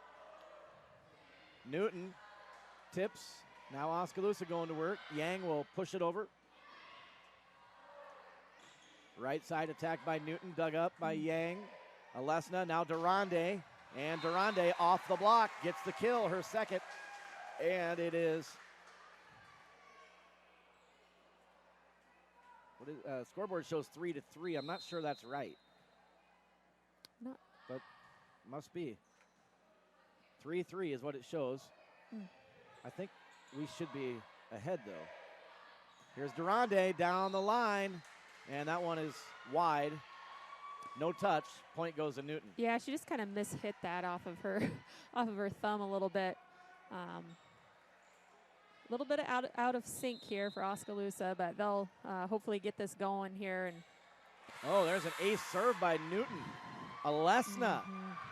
Newton tips. Now Oskaloosa going to work. Yang will push it over. Right side attack by Newton, dug up by Yang. Alesna, now Durande. And Durande off the block, gets the kill, her second. And it is... scoreboard shows 3-3. I'm not sure that's right. But must be. 3-3 is what it shows. I think we should be ahead, though. Here's Durande down the line, and that one is wide. No touch. Point goes to Newton. Yeah, she just kind of mishit that off of her thumb a little bit. A little bit out of sync here for Oskaloosa, but they'll hopefully get this going here. And oh, there's an ace serve by Newton. Alesna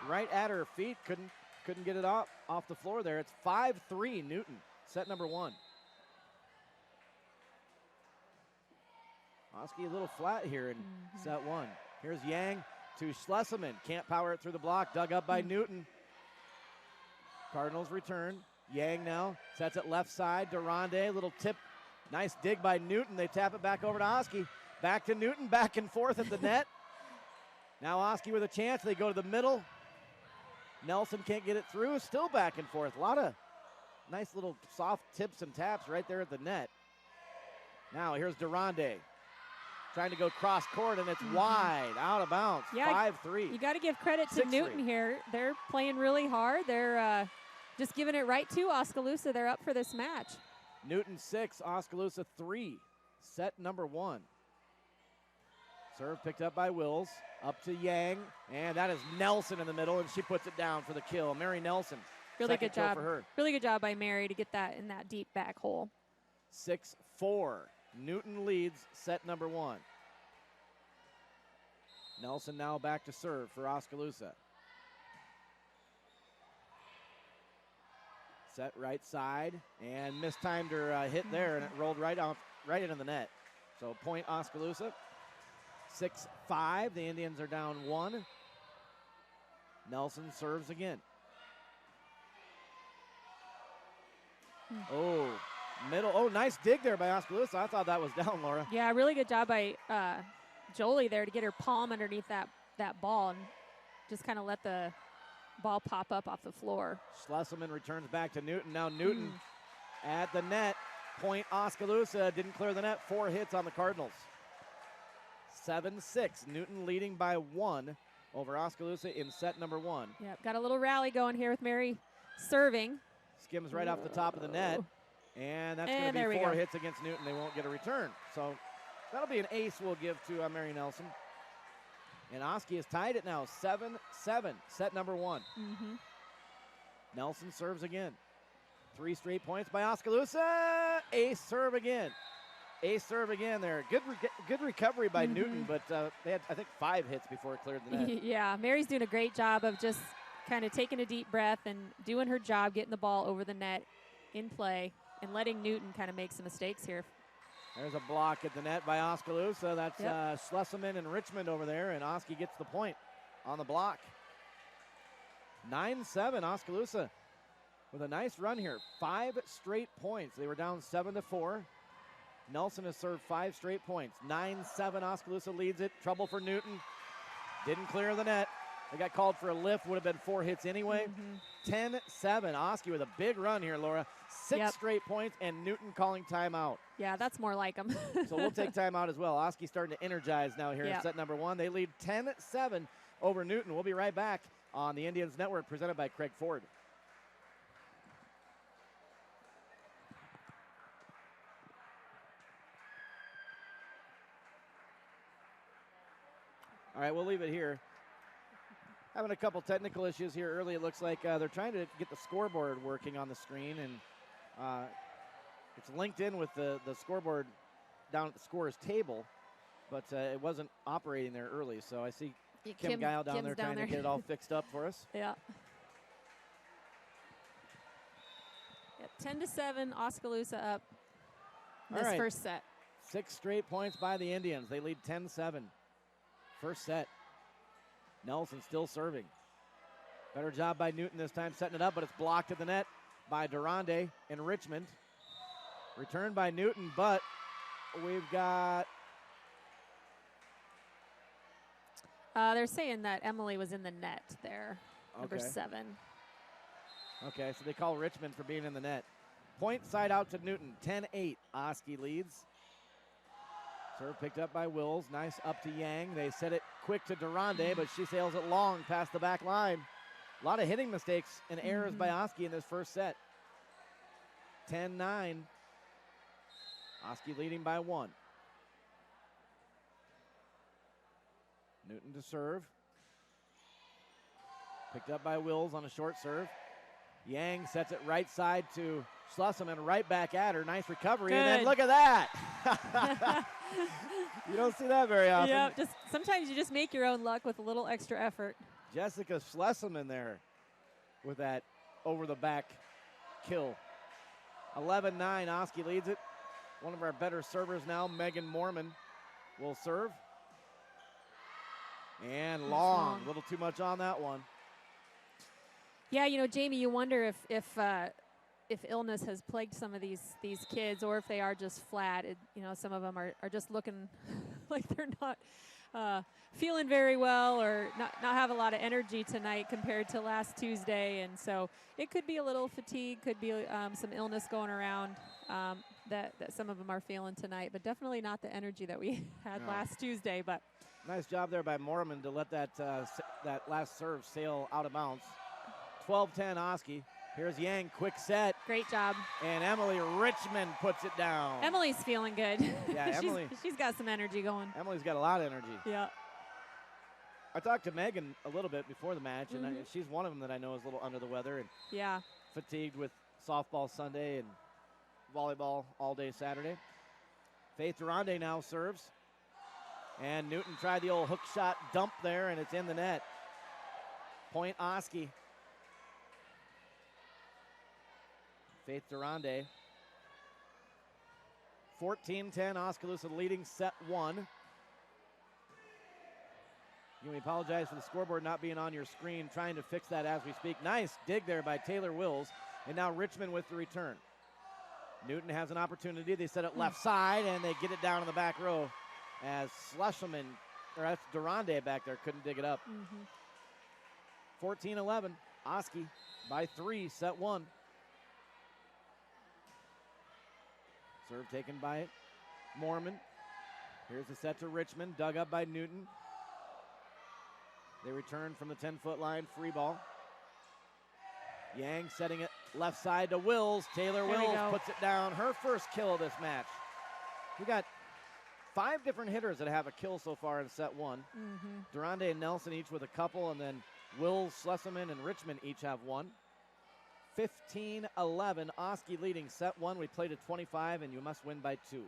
right at her feet, couldn't couldn't get it off the floor there. It's 5-3 Newton, set number 1. Oski a little flat here in set 1. Here's Yang to Schlesselman. Can't power it through the block. Dug up by Newton. Cardinals return. Yang now sets it left side. Durande, little tip. Nice dig by Newton. They tap it back over to Oski. Back to Newton, back and forth at the net. Now Oski with a chance. They go to the middle. Nelson can't get it through. Still back and forth. A lot of nice little soft tips and taps right there at the net. Now here's Durande. Trying to go cross court, and it's wide, out of bounds. Yeah, 5-3. You got to give credit to Newton here. They're playing really hard. They're just giving it right to Oskaloosa. They're up for this match. Newton 6, Oskaloosa 3. Set number 1. Serve picked up by Wills. Up to Yang, and that is Nelson in the middle, and she puts it down for the kill. Mary Nelson. Really good job for her. Really good job by Mary to get that in that deep back hole. 6-4. Newton leads set number 1. Nelson now back to serve for Oskaloosa. Set right side, and mistimed her hit there, and it rolled right into the net. So point Oskaloosa. 6-5. The Indians are down 1. Nelson serves again. Oh, middle. Oh, nice dig there by Oskaloosa. I thought that was down, Laura. Yeah, really good job by Jolie there to get her palm underneath that ball and just kind of let the ball pop up off the floor. Schlesselman returns back to Newton. Now Newton at the net. Point Oskaloosa. Didn't clear the net. 4 hits on the Cardinals. 7-6. Newton leading by 1 over Oskaloosa in set number 1. Yep, got a little rally going here with Mary serving. Skims right off the top of the net. And that's going to be 4 hits against Newton. They won't get a return. So that'll be an ace we'll give to Mary Nelson. And Oski has tied it now, 7-7, set number 1. Nelson serves again. 3 straight points by Oskaloosa. Ace serve again. Ace serve again there. Good recovery by Newton, but they had, I think, 5 hits before it cleared the net. Yeah, Mary's doing a great job of just kind of taking a deep breath and doing her job, getting the ball over the net in play, and letting Newton kind of make some mistakes here. There's a block at the net by Oskaloosa. That's Schlesselman and Richmond over there, and Oski gets the point on the block. 9-7, Oskaloosa with a nice run here. 5 straight points. They were down 7-4. Nelson has served 5 straight points. 9-7, Oskaloosa leads it. Trouble for Newton. Didn't clear the net. They got called for a lift. Would have been 4 hits anyway. 10-7, Oski with a big run here, Laura. 6 straight points, and Newton calling timeout. Yeah, that's more like them. So we'll take timeout as well. Oski starting to energize now here in set number 1. They lead 10-7 over Newton. We'll be right back on the Indians Network, presented by Craig Ford. All right, we'll leave it here. Having a couple technical issues here early. It looks like they're trying to get the scoreboard working on the screen, and it's linked in with the scoreboard down at the scorer's table, but it wasn't operating there early. So I see Kim Guile down there trying to get it all fixed up for us. Yeah. 10-7, Oskaloosa up in this first set. 6 straight points by the Indians. They lead 10-7. First set. Nelson still serving. Better job by Newton this time setting it up, but it's blocked at the net by Durande in Richmond. Return by Newton, but we've got... they're saying that Emily was in the net there, number 7. Okay, so they call Richmond for being in the net. Point side out to Newton, 10-8. Oski leads. Serve picked up by Wills. Nice up to Yang. They set it quick to Durande, but she sails it long past the back line. A lot of hitting mistakes and errors by Oski in this first set. 10-9. Oski leading by 1. Newton to serve. Picked up by Wills on a short serve. Yang sets it right side to Schlesselman, right back at her. Nice recovery. Good. And then look at that. You don't see that very often. Yeah, sometimes you just make your own luck with a little extra effort. Jessica Schlesselman there with that over-the-back kill. 11-9, Oski leads it. One of our better servers now, Megan Mormon, will serve. And long, a little too much on that one. Yeah, you know, Jamie, you wonder if illness has plagued some of these kids, or if they are just flat. You know, some of them are just looking like they're not feeling very well, or not have a lot of energy tonight compared to last Tuesday. And so it could be a little fatigue, could be some illness going around that some of them are feeling tonight, but definitely not the energy that we had last Tuesday. But nice job there by Mormon to let that last serve sail out of bounds. 12-10 Oski. Here's Yang, quick set. Great job. And Emily Richmond puts it down. Emily's feeling good. Yeah, Emily. she's got some energy going. Emily's got a lot of energy. Yeah. I talked to Megan a little bit before the match, and she's one of them that I know is a little under the weather and fatigued with softball Sunday and volleyball all day Saturday. Faith Durande now serves. And Newton tried the old hook shot dump there, and it's in the net. Point Oski. Faith Durande. 14-10, Oskaloosa leading set one. We apologize for the scoreboard not being on your screen, trying to fix that as we speak. Nice dig there by Taylor Wills, and now Richmond with the return. Newton has an opportunity. They set it left side, and they get it down in the back row as Schlesselman, or that's Durande back there, couldn't dig it up. 14-11, Oski by 3, set one. Serve taken by Mormon. Here's the set to Richmond, dug up by Newton. They return from the 10-foot line, free ball. Yang setting it left side to Wills. Taylor Wills puts it down. Her first kill of this match. We got 5 different hitters that have a kill so far in set one. Durande and Nelson each with a couple, and then Wills, Schlesselman, and Richmond each have one. 15-11, Oski leading set one. We played at 25, and you must win by 2.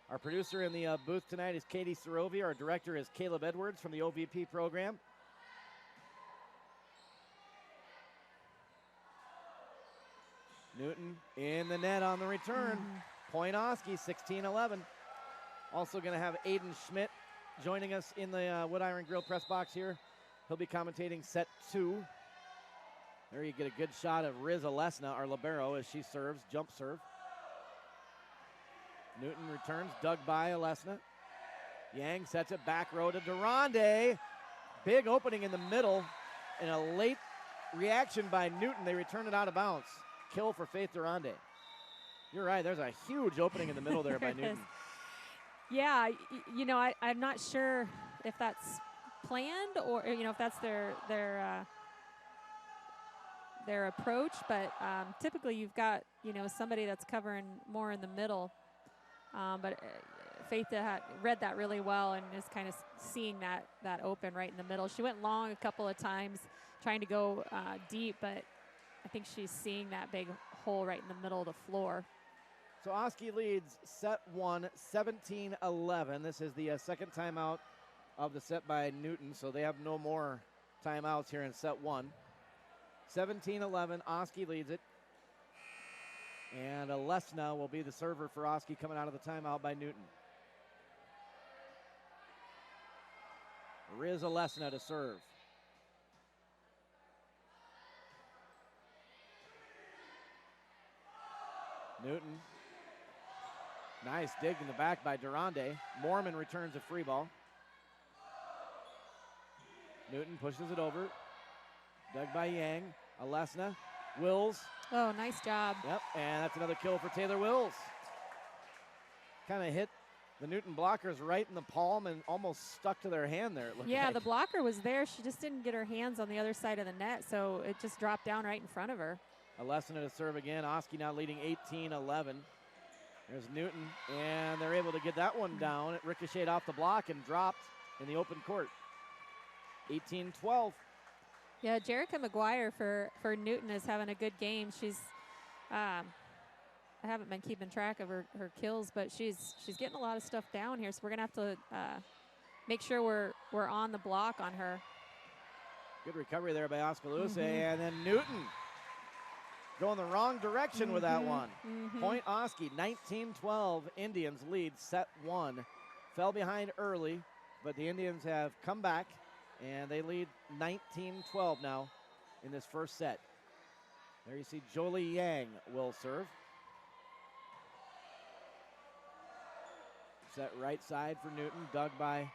Our producer in the booth tonight is Katie Sarovia. Our director is Caleb Edwards from the OVP program. Newton in the net on the return. Point Oski, 16-11. Also going to have Aiden Schmidt joining us in the Wood Iron Grill press box here. He'll be commentating set 2. There you get a good shot of Riz Alesna, our libero, as she serves, jump serve. Newton returns, dug by Alesna. Yang sets it back row to Durande. Big opening in the middle, and a late reaction by Newton. They return it out of bounds. Kill for Faith Durande. You're right, there's a huge opening in the middle there by Newton. Yeah, you know, I'm not sure if that's planned or, you know, if that's their approach, but typically you've got, you know, somebody that's covering more in the middle. But Faith had read that really well and is kind of seeing that open right in the middle. She went long a couple of times trying to go deep, but I think she's seeing that big hole right in the middle of the floor. So Oski leads set one, 17-11. This is the second timeout of the set by Newton, so they have no more timeouts here in set one. 17-11, Oski leads it. And Alesna will be the server for Oski coming out of the timeout by Newton. Riz Alesna to serve. Newton. Nice dig in the back by Durande. Mormon returns a free ball. Newton pushes it over. Dug by Yang. Alesna. Wills. Oh, nice job. Yep, and that's another kill for Taylor Wills. Kind of hit the Newton blockers right in the palm and almost stuck to their hand there, it looked like. The blocker was there. She just didn't get her hands on the other side of the net, so it just dropped down right in front of her. Alesna to serve again. Oski now leading 18-11. There's Newton, and they're able to get that one down. It ricocheted off the block and dropped in the open court. 18-12. Yeah, Jerica McGuire for Newton is having a good game. She's, I haven't been keeping track of her kills, but she's getting a lot of stuff down here. So we're gonna have to make sure we're on the block on her. Good recovery there by Oskaloosa, and then Newton going the wrong direction with that one. Point Oski, 19-12. Indians lead set 1. Fell behind early, but the Indians have come back, and they lead 19-12 now in this first set. There you see Jolie Yang will serve. Set right side for Newton, dug by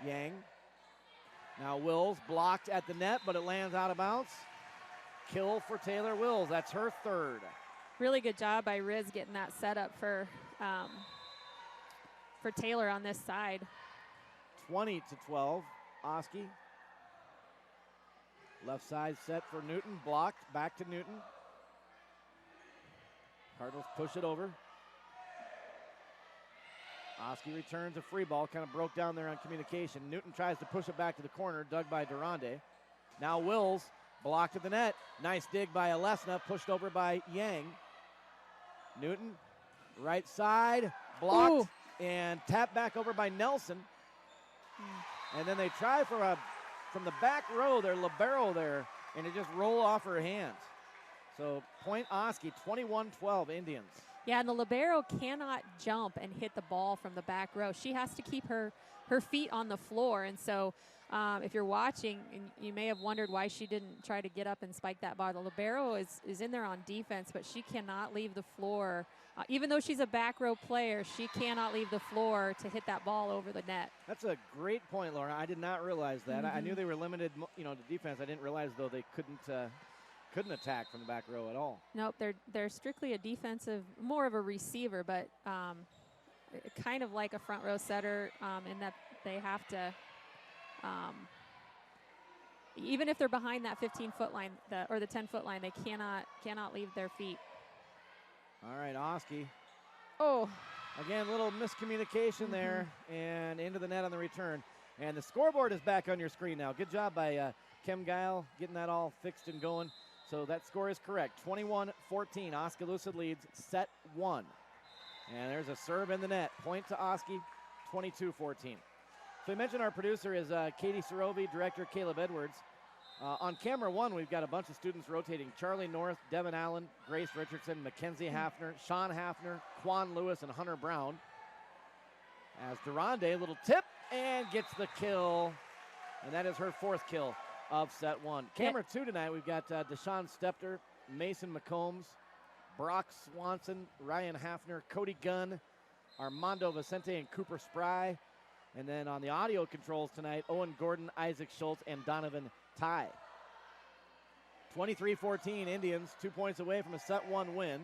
Yang. Now Wills blocked at the net, but it lands out of bounds. Kill for Taylor Wills. That's her third. Really good job by Riz getting that set up for Taylor on this side. 20-12, Oski. Left side set for Newton, blocked, back to Newton. Cardinals push it over. Oski returns a free ball, kind of broke down there on communication. Newton tries to push it back to the corner, dug by Durande. Now Wills, blocked at the net. Nice dig by Alesna, pushed over by Yang. Newton, right side, blocked, and tapped back over by Nelson. And then they try for from the back row, their libero there, and it just rolled off her hands. So point Oski, 21-12 Indians. Yeah, and the libero cannot jump and hit the ball from the back row. She has to keep her feet on the floor. And so if you're watching, and you may have wondered why she didn't try to get up and spike that ball. The libero is in there on defense, but she cannot leave the floor. Even though she's a back row player, she cannot leave the floor to hit that ball over the net. That's a great point, Laura. I did not realize that. I knew they were limited, to defense. I didn't realize, though, they couldn't attack from the back row at all. Nope, they're strictly a defensive, more of a receiver, but kind of like a front row setter in that they have to, even if they're behind that 15-foot line or the 10-foot line, they cannot leave their feet. All right, Oski. Oh. Again, little miscommunication there, and into the net on the return. And the scoreboard is back on your screen now. Good job by Kim Guile getting that all fixed and going. So that score is correct. 21-14. Oskaloosa leads set 1. And there's a serve in the net. Point to Oski, 22-14. So we mentioned our producer is Katie Sorovi, director Caleb Edwards. On camera 1, we've got a bunch of students rotating. Charlie North, Devin Allen, Grace Richardson, Mackenzie Hafner, Sean Hafner, Quan Lewis, and Hunter Brown. As Durande, a little tip, and gets the kill. And that is her 4th kill of set 1. Camera 2 tonight, we've got Deshaun Stepter, Mason McCombs, Brock Swanson, Ryan Hafner, Cody Gunn, Armando Vicente, and Cooper Spry. And then on the audio controls tonight, Owen Gordon, Isaac Schultz, and Donovan Ty. 23-14 Indians, 2 points away from a set 1 win.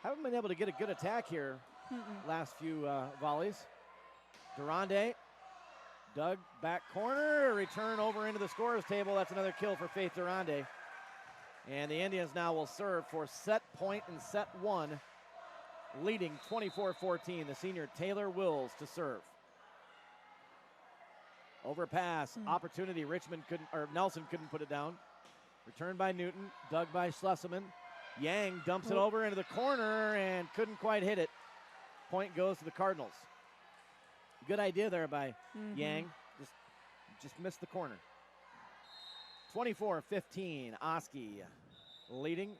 Haven't been able to get a good attack here last few volleys. Durande, dug back corner, return over into the scorer's table. That's another kill for Faith Durande. And the Indians now will serve for set point in set 1, leading 24-14. The senior Taylor Wills to serve. Overpass, opportunity. Nelson couldn't put it down. Returned by Newton, dug by Schlesselman. Yang dumps it over into the corner and couldn't quite hit it. Point goes to the Cardinals. Good idea there by Yang. Just missed the corner. 24-15, Oski leading.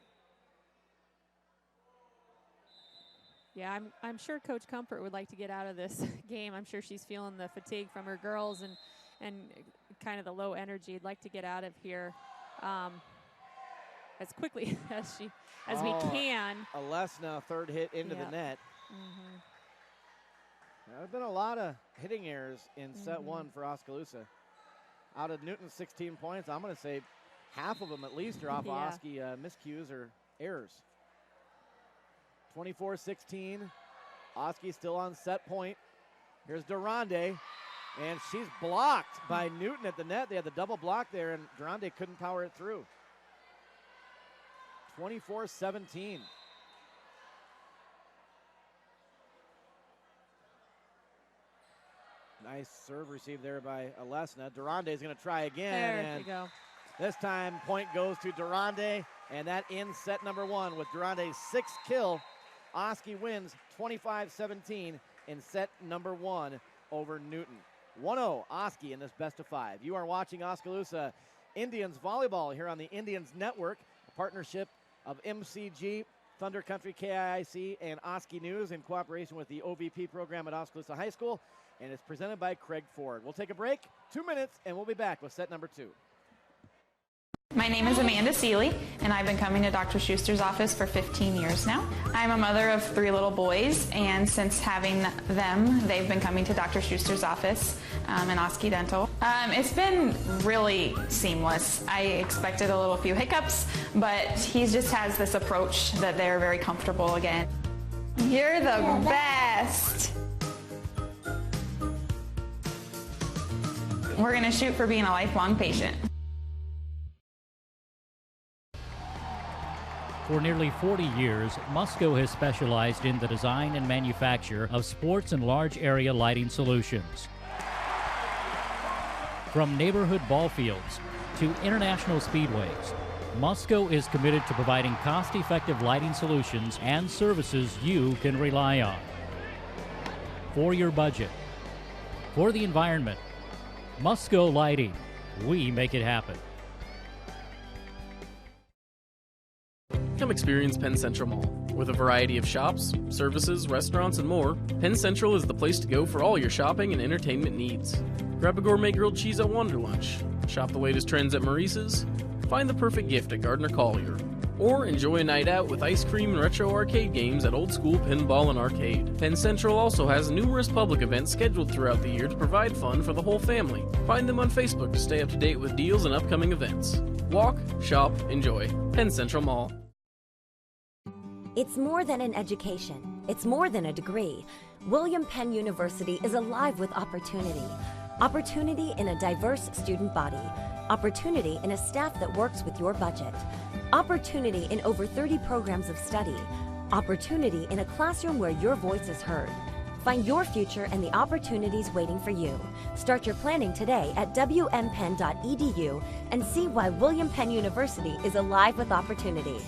Yeah, I'm sure Coach Comfort would like to get out of this game. I'm sure she's feeling the fatigue from her girls and kind of the low energy. I'd like to get out of here as quickly as we can. Alesna, third hit into the net. There have been a lot of hitting errors in set 1 for Oskaloosa. Out of Newton's 16 points, I'm going to say half of them at least are off Oski miscues or errors. 24-16. Oski still on set point. Here's Durande, and she's blocked by Newton at the net. They had the double block there, and Durande couldn't power it through. 24-17. Nice serve received there by Alesna. Durande is going to try again. There you go. This time, point goes to Durande, and that ends set number 1 with Durande's 6th kill. Oski wins 25-17 in set number 1 over Newton. 1-0 Oski in this best of 5. You are watching Oskaloosa Indians volleyball here on the Indians Network, a partnership of MCG, Thunder Country KIIC, and Oski News in cooperation with the OVP program at Oskaloosa High School, and it's presented by Craig Ford. We'll take a break, 2 minutes, and we'll be back with set number 2. My name is Amanda Seeley, and I've been coming to Dr. Schuster's office for 15 years now. I'm a mother of 3 little boys, and since having them, they've been coming to Dr. Schuster's office in Oski Dental. It's been really seamless. I expected a little few hiccups, but he just has this approach that they're very comfortable again. You're the best! We're going to shoot for being a lifelong patient. For nearly 40 years, Musco has specialized in the design and manufacture of sports and large area lighting solutions. From neighborhood ball fields to international speedways, Musco is committed to providing cost-effective lighting solutions and services you can rely on. For your budget, for the environment, Musco Lighting, we make it happen. Come experience Penn Central Mall. With a variety of shops, services, restaurants, and more, Penn Central is the place to go for all your shopping and entertainment needs. Grab a gourmet grilled cheese at Wonder Lunch, shop the latest trends at Maurice's, find the perfect gift at Gardner Collier, or enjoy a night out with ice cream and retro arcade games at Old School Pinball and Arcade. Penn Central also has numerous public events scheduled throughout the year to provide fun for the whole family. Find them on Facebook to stay up to date with deals and upcoming events. Walk, shop, enjoy. Penn Central Mall. It's more than an education. It's more than a degree. William Penn University is alive with opportunity. Opportunity in a diverse student body. Opportunity in a staff that works with your budget. Opportunity in over 30 programs of study. Opportunity in a classroom where your voice is heard. Find your future and the opportunities waiting for you. Start your planning today at wmpenn.edu and see why William Penn University is alive with opportunity.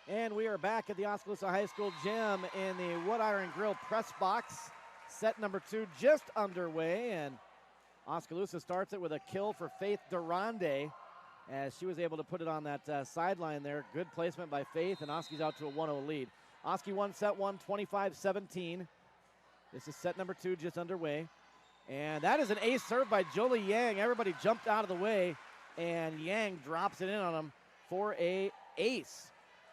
And we are back at the Oskaloosa High School gym in the Wood Iron Grill press box. Set number 2 just underway, and Oskaloosa starts it with a kill for Faith Durande as she was able to put it on that sideline there. Good placement by Faith, and Oski's out to a 1-0 lead. Oski won set 1, 25-17. This is set number 2 just underway. And that is an ace serve by Jolie Yang. Everybody jumped out of the way, and Yang drops it in on him for a ace.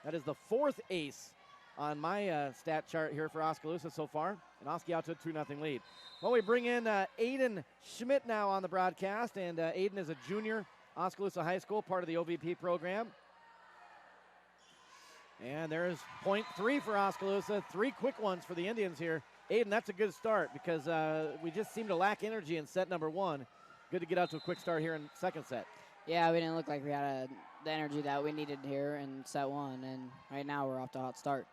That is the 4th ace on my stat chart here for Oskaloosa so far. And Oski out to a 2-0 lead. Well, we bring in Aiden Schmidt now on the broadcast. And Aiden is a junior, Oskaloosa High School, part of the OVP program. And there's point 3 for Oskaloosa. 3 quick ones for the Indians here. Aiden, that's a good start because we just seem to lack energy in set number 1. Good to get out to a quick start here in second set. Yeah, we didn't look like we had the energy that we needed here in set 1, and right now we're off to a hot start.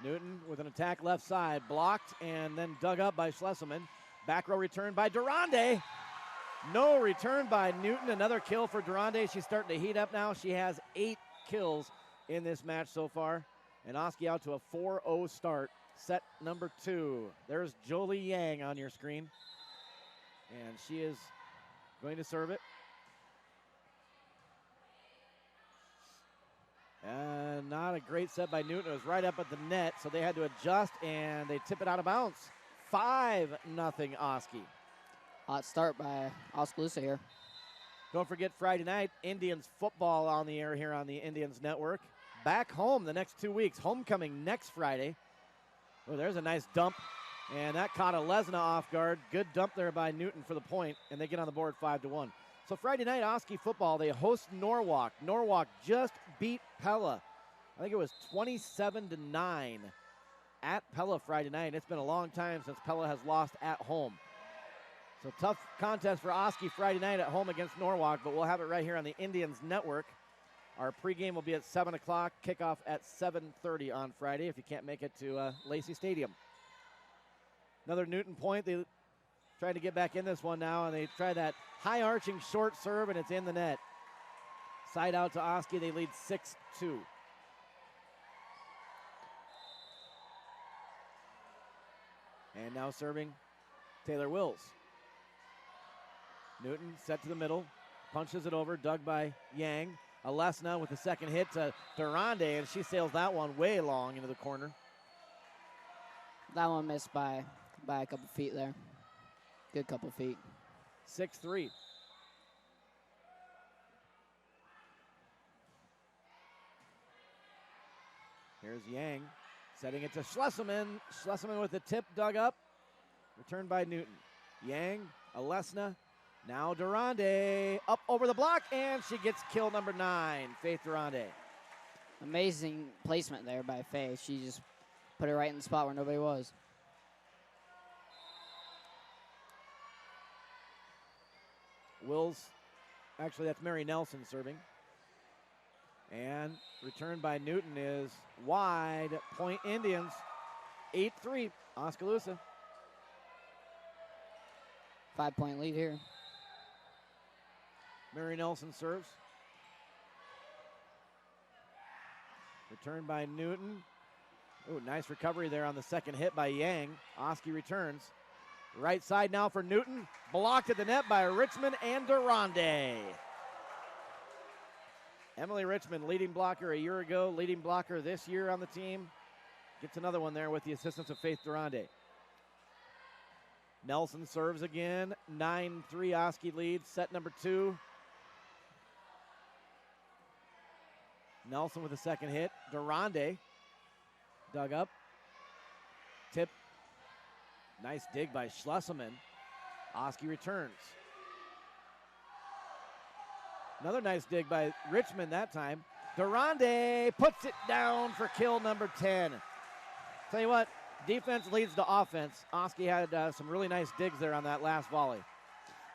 Newton with an attack left side, blocked and then dug up by Schlesselman. Back row return by Durande. No return by Newton. Another kill for Durande. She's starting to heat up now. She has 8 kills in this match so far. And Oski out to a 4-0 start. Set number 2. There's Jolie Yang on your screen. And she is going to serve it. Not a great set by Newton. It was right up at the net, so they had to adjust, and they tip it out of bounds. 5-0 Oski. Hot start by Oskaloosa here. Don't forget Friday night, Indians football on the air here on the Indians Network. Back home the next 2 weeks. Homecoming next Friday. Oh, there's a nice dump, and that caught Alesna off guard. Good dump there by Newton for the point, and they get on the board 5-1. So Friday night, Oski football, they host Norwalk. Norwalk just beat Pella. I think it was 27-9 at Pella Friday night. It's been a long time since Pella has lost at home. So tough contest for Oski Friday night at home against Norwalk, but we'll have it right here on the Indians Network. Our pregame will be at 7 o'clock, kickoff at 7:30 on Friday if you can't make it to Lacey Stadium. Another Newton point. They trying to get back in this one now, and they try that high arching short serve, and it's in the net. Side out to Oski. They lead 6-2. And now serving Taylor Wills. Newton set to the middle, punches it over, dug by Yang. Alesna with the second hit to Durande, and she sails that one way long into the corner. That one missed by a couple feet there. Good couple feet. 6-3. Here's Yang setting it to Schlesselman. Schlesselman with the tip dug up. Returned by Newton. Yang, Alesna, now Durande up over the block, and she gets kill number 9, Faith Durande. Amazing placement there by Faith. She just put it right in the spot where nobody was. Wills, actually that's Mary Nelson serving. And returned by Newton is wide. Point Indians, 8-3, Oskaloosa. 5-point lead here. Mary Nelson serves. Returned by Newton. Ooh, nice recovery there on the second hit by Yang. Oski returns. Right side now for Newton. Blocked at the net by Richmond and Durande. Emily Richmond, leading blocker a year ago, leading blocker this year on the team. Gets another one there with the assistance of Faith Durande. Nelson serves again. 9-3 Oski leads. Set number 2. Nelson with the second hit. Durande dug up. Tip. Nice dig by Schlesselman. Oski returns. Another nice dig by Richmond that time. Durande puts it down for kill number 10. Tell you what, defense leads to offense. Oski had some really nice digs there on that last volley.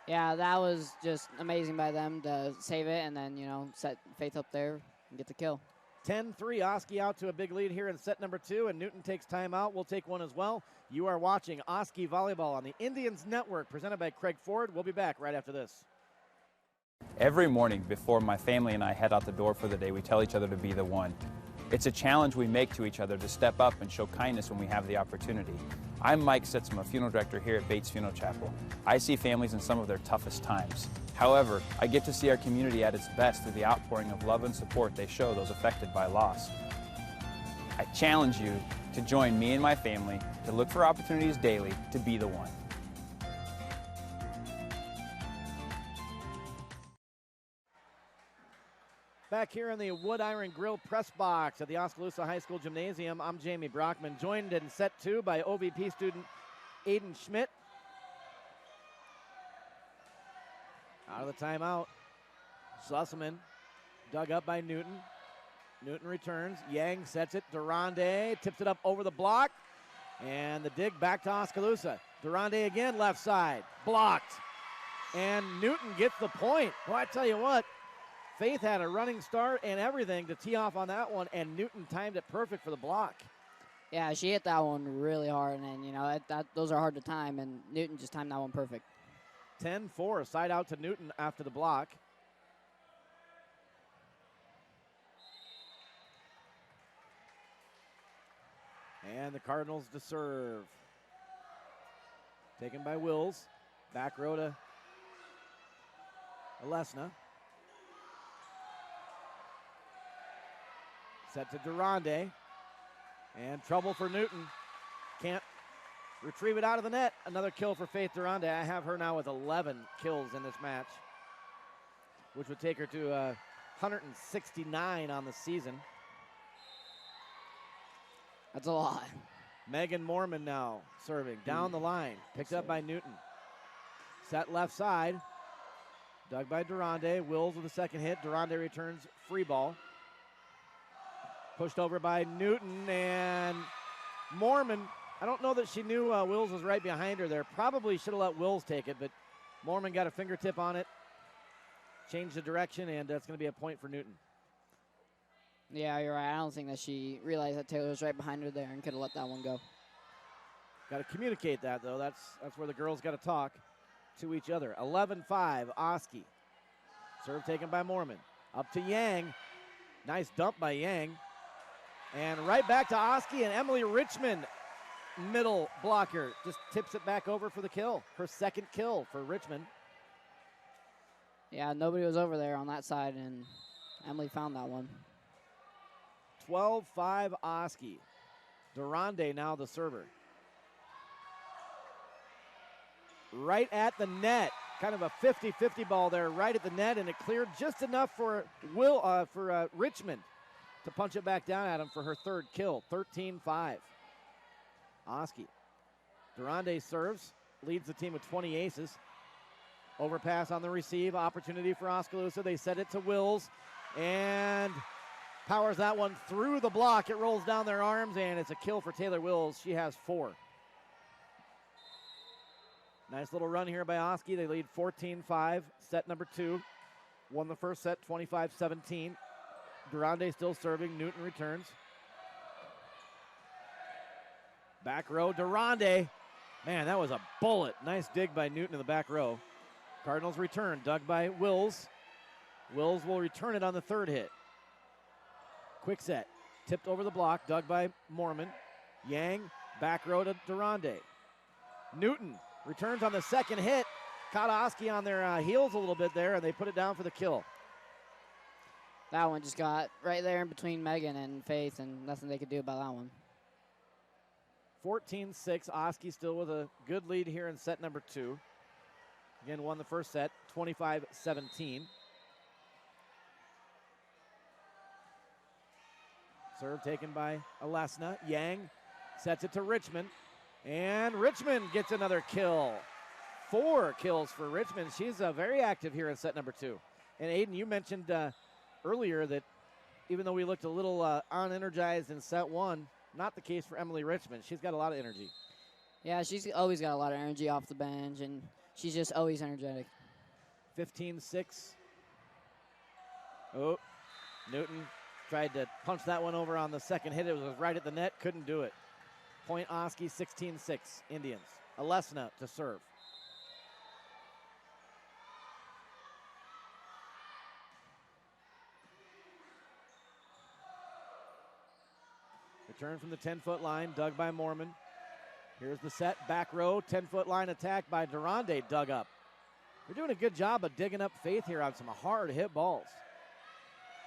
Yeah, that was just amazing by them to save it and then, set Faith up there and get the kill. 10-3, Oski out to a big lead here in set number 2, and Newton takes timeout. We'll take one as well. You are watching Oski Volleyball on the Indians Network, presented by Craig Ford. We'll be back right after this. Every morning before my family and I head out the door for the day, we tell each other to be the one. It's a challenge we make to each other to step up and show kindness when we have the opportunity. I'm Mike Sitzma, funeral director here at Bates Funeral Chapel. I see families in some of their toughest times. However, I get to see our community at its best through the outpouring of love and support they show those affected by loss. I challenge you to join me and my family to look for opportunities daily to be the one. Back here in the Wood Iron Grill press box at the Oskaloosa High School Gymnasium, I'm Jamie Brockman, joined in set 2 by OVP student Aiden Schmidt. Out of the timeout, Schlesselman dug up by Newton. Newton returns, Yang sets it, Durande tips it up over the block, and the dig back to Oskaloosa. Durande again, left side, blocked, and Newton gets the point. Well, I tell you what, Faith had a running start and everything to tee off on that one, and Newton timed it perfect for the block. Yeah, she hit that one really hard, and those are hard to time, and Newton just timed that one perfect. 10-4, side out to Newton after the block. And the Cardinals to serve. Taken by Wills. Back row to Alesna. Set to Durande. And trouble for Newton. Can't retrieve it out of the net. Another kill for Faith Durande. I have her now with 11 kills in this match, which would take her to 169 on the season. That's a lot. Megan Mormon now serving down the line. Picked up by Newton. Set left side. Dug by Durande. Wills with the second hit. Durande returns free ball. Pushed over by Newton, and Mormon, I don't know that she knew Wills was right behind her there. Probably should have let Wills take it, but Mormon got a fingertip on it. Changed the direction, and it's going to be a point for Newton. Yeah, you're right. I don't think that she realized that Taylor was right behind her there and could have let that one go. Got to communicate that, though. That's where the girls got to talk to each other. 11-5, Oski. Serve taken by Mormon. Up to Yang. Nice dump by Yang. And right back to Oski and Emily Richmond. middle blocker just tips it back over for the kill. Her second kill for Richmond. Yeah, nobody was over there on that side, and Emily found that one. 12-5 Oski. Durande now the server. Right at the net. Kind of a 50-50 ball there right at the net, and it cleared just enough for Richmond to punch it back down at him for her third kill. 13-5. Oski. Durande serves, leads the team with 20 aces. Overpass on the receive, opportunity for Oskaloosa. They set it to Wills, and powers that one through the block. It rolls down their arms, and it's a kill for Taylor Wills. She has 4. Nice little run here by Oski. They lead 14-5, set number 2. Won the first set, 25-17. Durande still serving. Newton returns. Back row, Durande. Man, that was a bullet. Nice dig by Newton in the back row. Cardinals return, dug by Wills. Wills will return it on the third hit. Quick set, tipped over the block, dug by Mormon. Yang, back row to Durande. Newton returns on the second hit. Caught Oski on their heels a little bit there, and they put it down for the kill. That one just got right there in between Megan and Faith, and nothing they could do about that one. 14-6, Oski still with a good lead here in set number 2. Again, won the first set, 25-17. Serve taken by Alesna. Yang sets it to Richmond, and Richmond gets another kill. 4 kills for Richmond. She's very active here in set number 2. And Aiden, you mentioned earlier that even though we looked a little unenergized in set 1, not the case for Emily Richmond. She's got a lot of energy. Yeah, she's always got a lot of energy off the bench, and she's just always energetic. 15-6. Oh, Newton tried to punch that one over on the second hit. It was right at the net. Couldn't do it. Point Oski, 16-6, Indians. Alesna to serve. Return from the 10-foot line, dug by Mormon. Here's the set, back row, 10-foot line attack by Durande, dug up. They're doing a good job of digging up Faith here on some hard hit balls.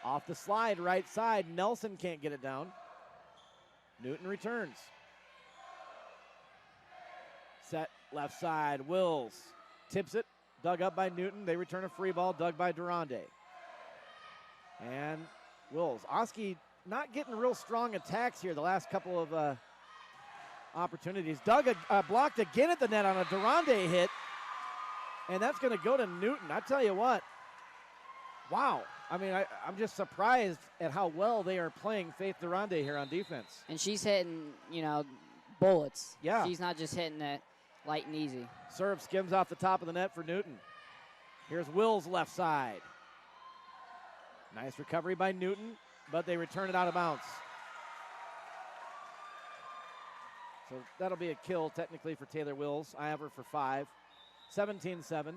Off the slide, right side, Nelson can't get it down. Newton returns. Set, left side, Wills tips it, dug up by Newton. They return a free ball, dug by Durande. And Wills. Oski not getting real strong attacks here the last couple of opportunities. Dug blocked again at the net on a Durande hit, and that's going to go to Newton. I tell you what, wow. I mean, I'm just surprised at how well they are playing Faith Durande here on defense. And she's hitting, bullets. Yeah. She's not just hitting it light and easy. Serve skims off the top of the net for Newton. Here's Wills left side. Nice recovery by Newton, but they return it out of bounds. So that'll be a kill technically for Taylor Wills. I have her for 5. 17-7.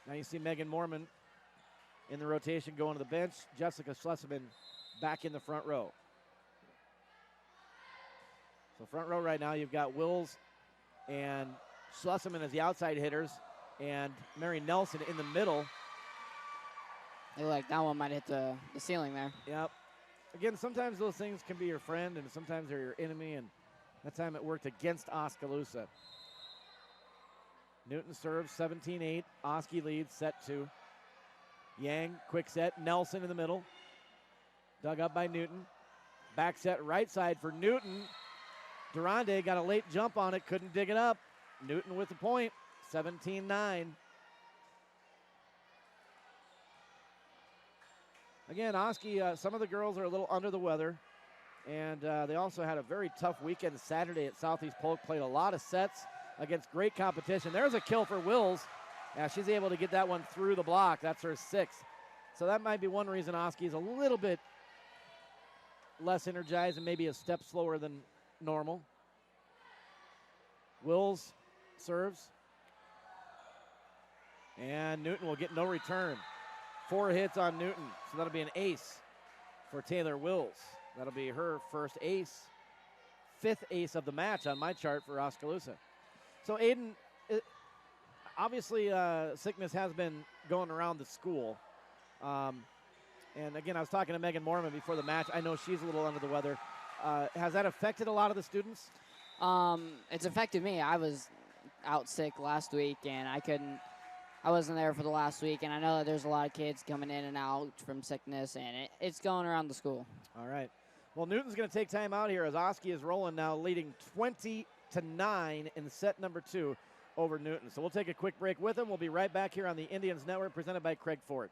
Now you see Megan Mormon in the rotation going to the bench. Jessica Schlesman back in the front row. So front row right now, you've got Wills and Schlesman as the outside hitters, and Mary Nelson in the middle. They like that one might hit the ceiling there. Yep. Again, sometimes those things can be your friend, and sometimes they're your enemy, and that time it worked against Oskaloosa. Newton serves 17-8. Oski leads set 2. Yang, quick set. Nelson in the middle. Dug up by Newton. Back set right side for Newton. Durande got a late jump on it, couldn't dig it up. Newton with the point, 17-9. Again, Oski, some of the girls are a little under the weather, and they also had a very tough weekend Saturday at Southeast Polk, played a lot of sets against great competition. There's a kill for Wills. Yeah, she's able to get that one through the block. That's her 6th. So that might be one reason Oski is a little bit less energized and maybe a step slower than normal. Wills serves. And Newton will get no return. 4 hits on Newton, so that'll be an ace for Taylor Wills. That'll be her first ace. fifth ace of the match on my chart for Oskaloosa. So, Aiden, obviously sickness has been going around the school. And again, I was talking to Megan Mormon before the match. I know she's a little under the weather. Has that affected a lot of the students? It's affected me. I was out sick last week, and I wasn't there for the last week, and I know that there's a lot of kids coming in and out from sickness, and it's going around the school. All right. Well, Newton's going to take time out here as Oski is rolling now, leading 20-9 in set number 2 over Newton. So we'll take a quick break with him. We'll be right back here on the Indians Network, presented by Craig Ford.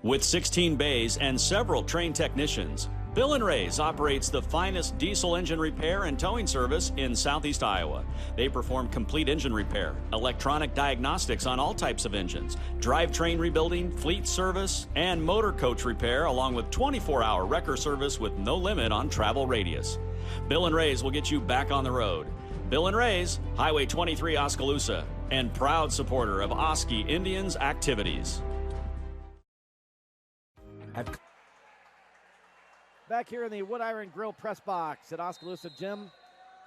With 16 bays and several trained technicians, Bill & Ray's operates the finest diesel engine repair and towing service in Southeast Iowa. They perform complete engine repair, electronic diagnostics on all types of engines, drivetrain rebuilding, fleet service, and motor coach repair, along with 24-hour wrecker service with no limit on travel radius. Bill & Ray's will get you back on the road. Bill & Ray's, Highway 23 Oskaloosa, and proud supporter of Oski Indians activities. Back here in the Wood Iron Grill press box at Oskaloosa Gym,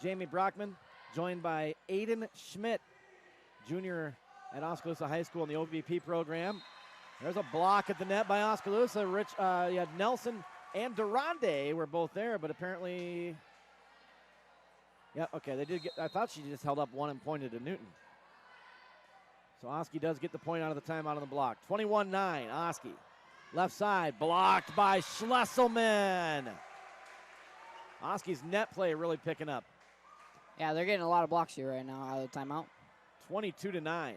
Jamie Brockman, joined by Aiden Schmidt, junior at Oskaloosa High School in the OVP program. There's a block at the net by Oskaloosa. You had Nelson and Durande were both there, but apparently, yeah, okay, they did get, I thought she just held up one and pointed to Newton. So Oski does get the point out of the timeout on the block. 21-9, Oski. Left side, blocked by Schlesselman. Oski's net play really picking up. Yeah, they're getting a lot of blocks here right now out of the timeout. 22-9.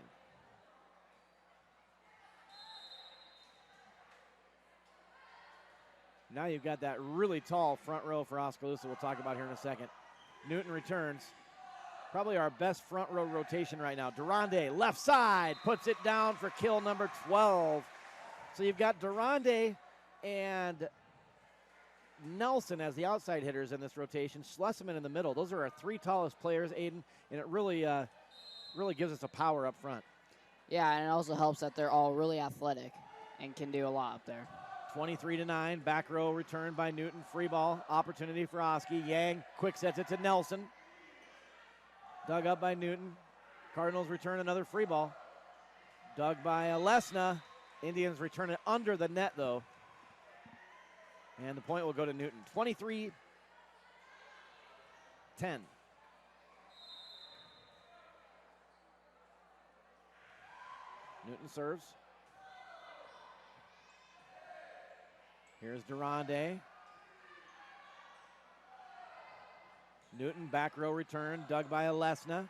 Now you've got that really tall front row for Oskaloosa we'll talk about here in a second. Newton returns. Probably our best front row rotation right now. Durande, left side, puts it down for kill number 12. So you've got Durande and Nelson as the outside hitters in this rotation. Schlesselman in the middle. Those are our three tallest players, Aiden, and it really gives us a power up front. Yeah, and it also helps that they're all really athletic and can do a lot up there. 23-9, back row return by Newton. Free ball, opportunity for Oski. Yang quick sets it to Nelson. Dug up by Newton. Cardinals return another free ball. Dug by Lesna. Indians return it under the net, though. And the point will go to Newton. 23-10. Newton serves. Here's Durande. Newton, back row return, dug by Lesna.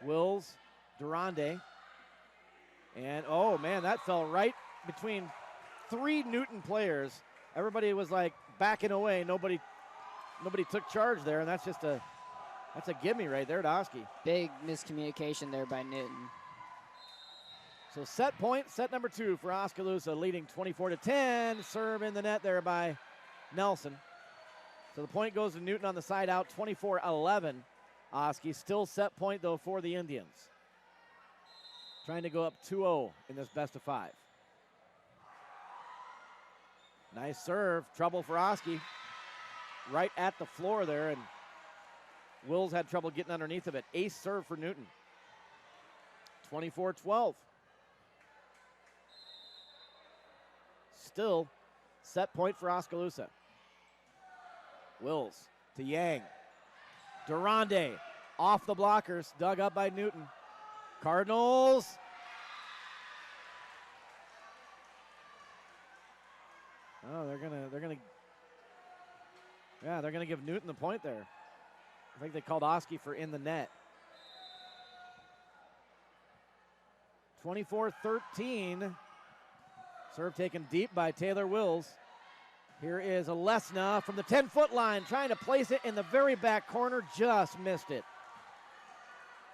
Wills, Durande. And, oh, man, that fell right between three Newton players. Everybody was, like, backing away. Nobody took charge there, and that's just that's a gimme right there to Oski. Big miscommunication there by Newton. So set point, set number 2 for Oskaloosa, leading 24-10. Serve in the net there by Nelson. So the point goes to Newton on the side out, 24-11. Oski still set point, though, for the Indians. Trying to go up 2-0 in this best of 5. Nice serve, trouble for Oski. Right at the floor there, and Wills had trouble getting underneath of it. Ace serve for Newton. 24-12. Still set point for Oskaloosa. Wills to Yang. Durande off the blockers, dug up by Newton. Cardinals. Oh, they're gonna give Newton the point there. I think they called Oski for in the net. 24-13. Serve taken deep by Taylor Wills. Here is Lesna from the 10-foot line, trying to place it in the very back corner, just missed it.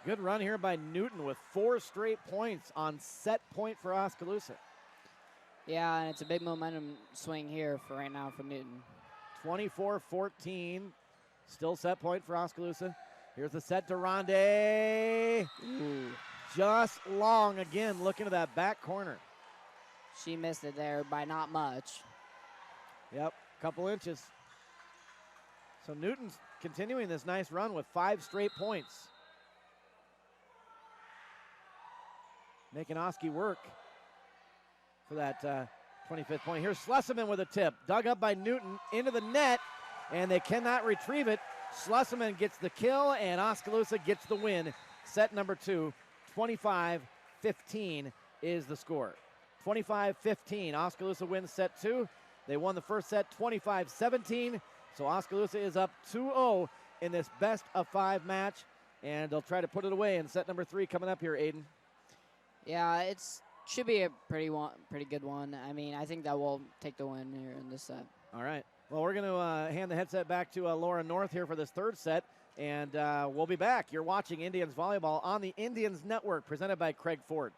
Good run here by Newton with 4 straight points on set point for Oskaloosa. Yeah, and it's a big momentum swing here for right now for Newton. 24-14, still set point for Oskaloosa. Here's the set to Durande. Ooh, just long again, looking to that back corner. She missed it there by not much. Yep, couple inches. So Newton's continuing this nice run with 5 straight points. Making Oski work for that 25th point. Here's Schlesseman with a tip. Dug up by Newton into the net, and they cannot retrieve it. Schlesseman gets the kill, and Oskaloosa gets the win. Set number 2, 25-15 is the score. 25-15, Oskaloosa wins set 2. They won the first set 25-17, so Oskaloosa is up 2-0 in this best-of-5 match, and they'll try to put it away in set number 3 coming up here, Aiden. Yeah, it's should be a pretty good one. I mean, I think that will take the win here in this set. All right. Well, we're going to hand the headset back to Laura North here for this third set, and we'll be back. You're watching Indians Volleyball on the Indians Network, presented by Craig Ford.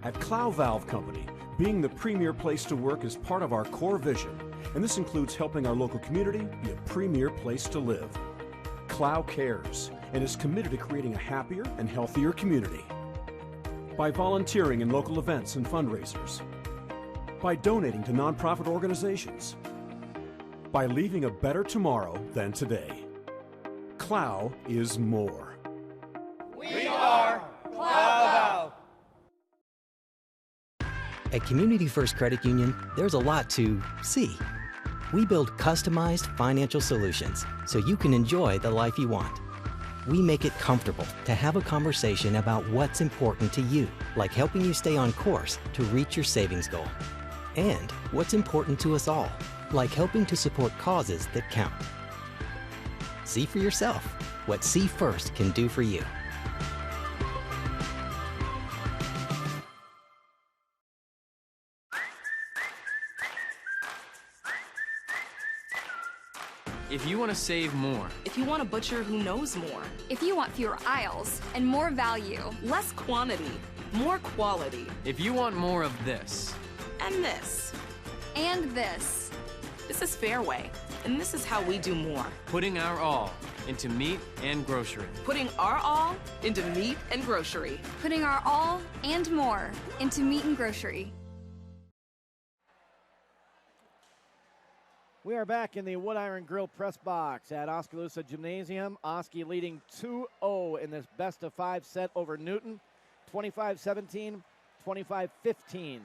At Clow Valve Company, being the premier place to work is part of our core vision, and this includes helping our local community be a premier place to live. Clow cares and is committed to creating a happier and healthier community. By volunteering in local events and fundraisers. By donating to nonprofit organizations. By leaving a better tomorrow than today. Clow is more. We are Clow Valve. At Community First Credit Union, there's a lot to see. We build customized financial solutions so you can enjoy the life you want. We make it comfortable to have a conversation about what's important to you, like helping you stay on course to reach your savings goal. And what's important to us all, like helping to support causes that count. See for yourself what See First can do for you. If you want to save more. If you want a butcher who knows more. If you want fewer aisles and more value. Less quantity, more quality. If you want more of this. And this. And this. This is Fairway, and this is how we do more. Putting our all into meat and grocery. Putting our all into meat and grocery. Putting our all and more into meat and grocery. We are back in the Wood Iron Grill press box at Oskaloosa Gymnasium. Oski leading 2-0 in this best-of-5 set over Newton. 25-17, 25-15.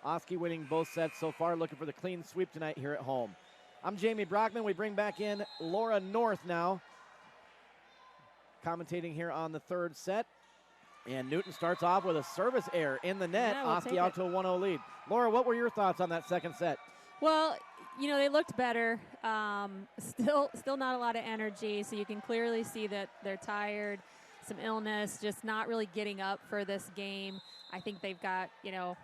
Oski winning both sets so far, looking for the clean sweep tonight here at home. I'm Jamie Brockman. We bring back in Laura North now, commentating here on the third set. And Newton starts off with a service error in the net. Yeah, we'll Oski out to a 1-0 lead. Laura, what were your thoughts on that second set? Well, you know, they looked better. Still not a lot of energy, so you can clearly see that they're tired, some illness, just not really getting up for this game. I think they've got, you know,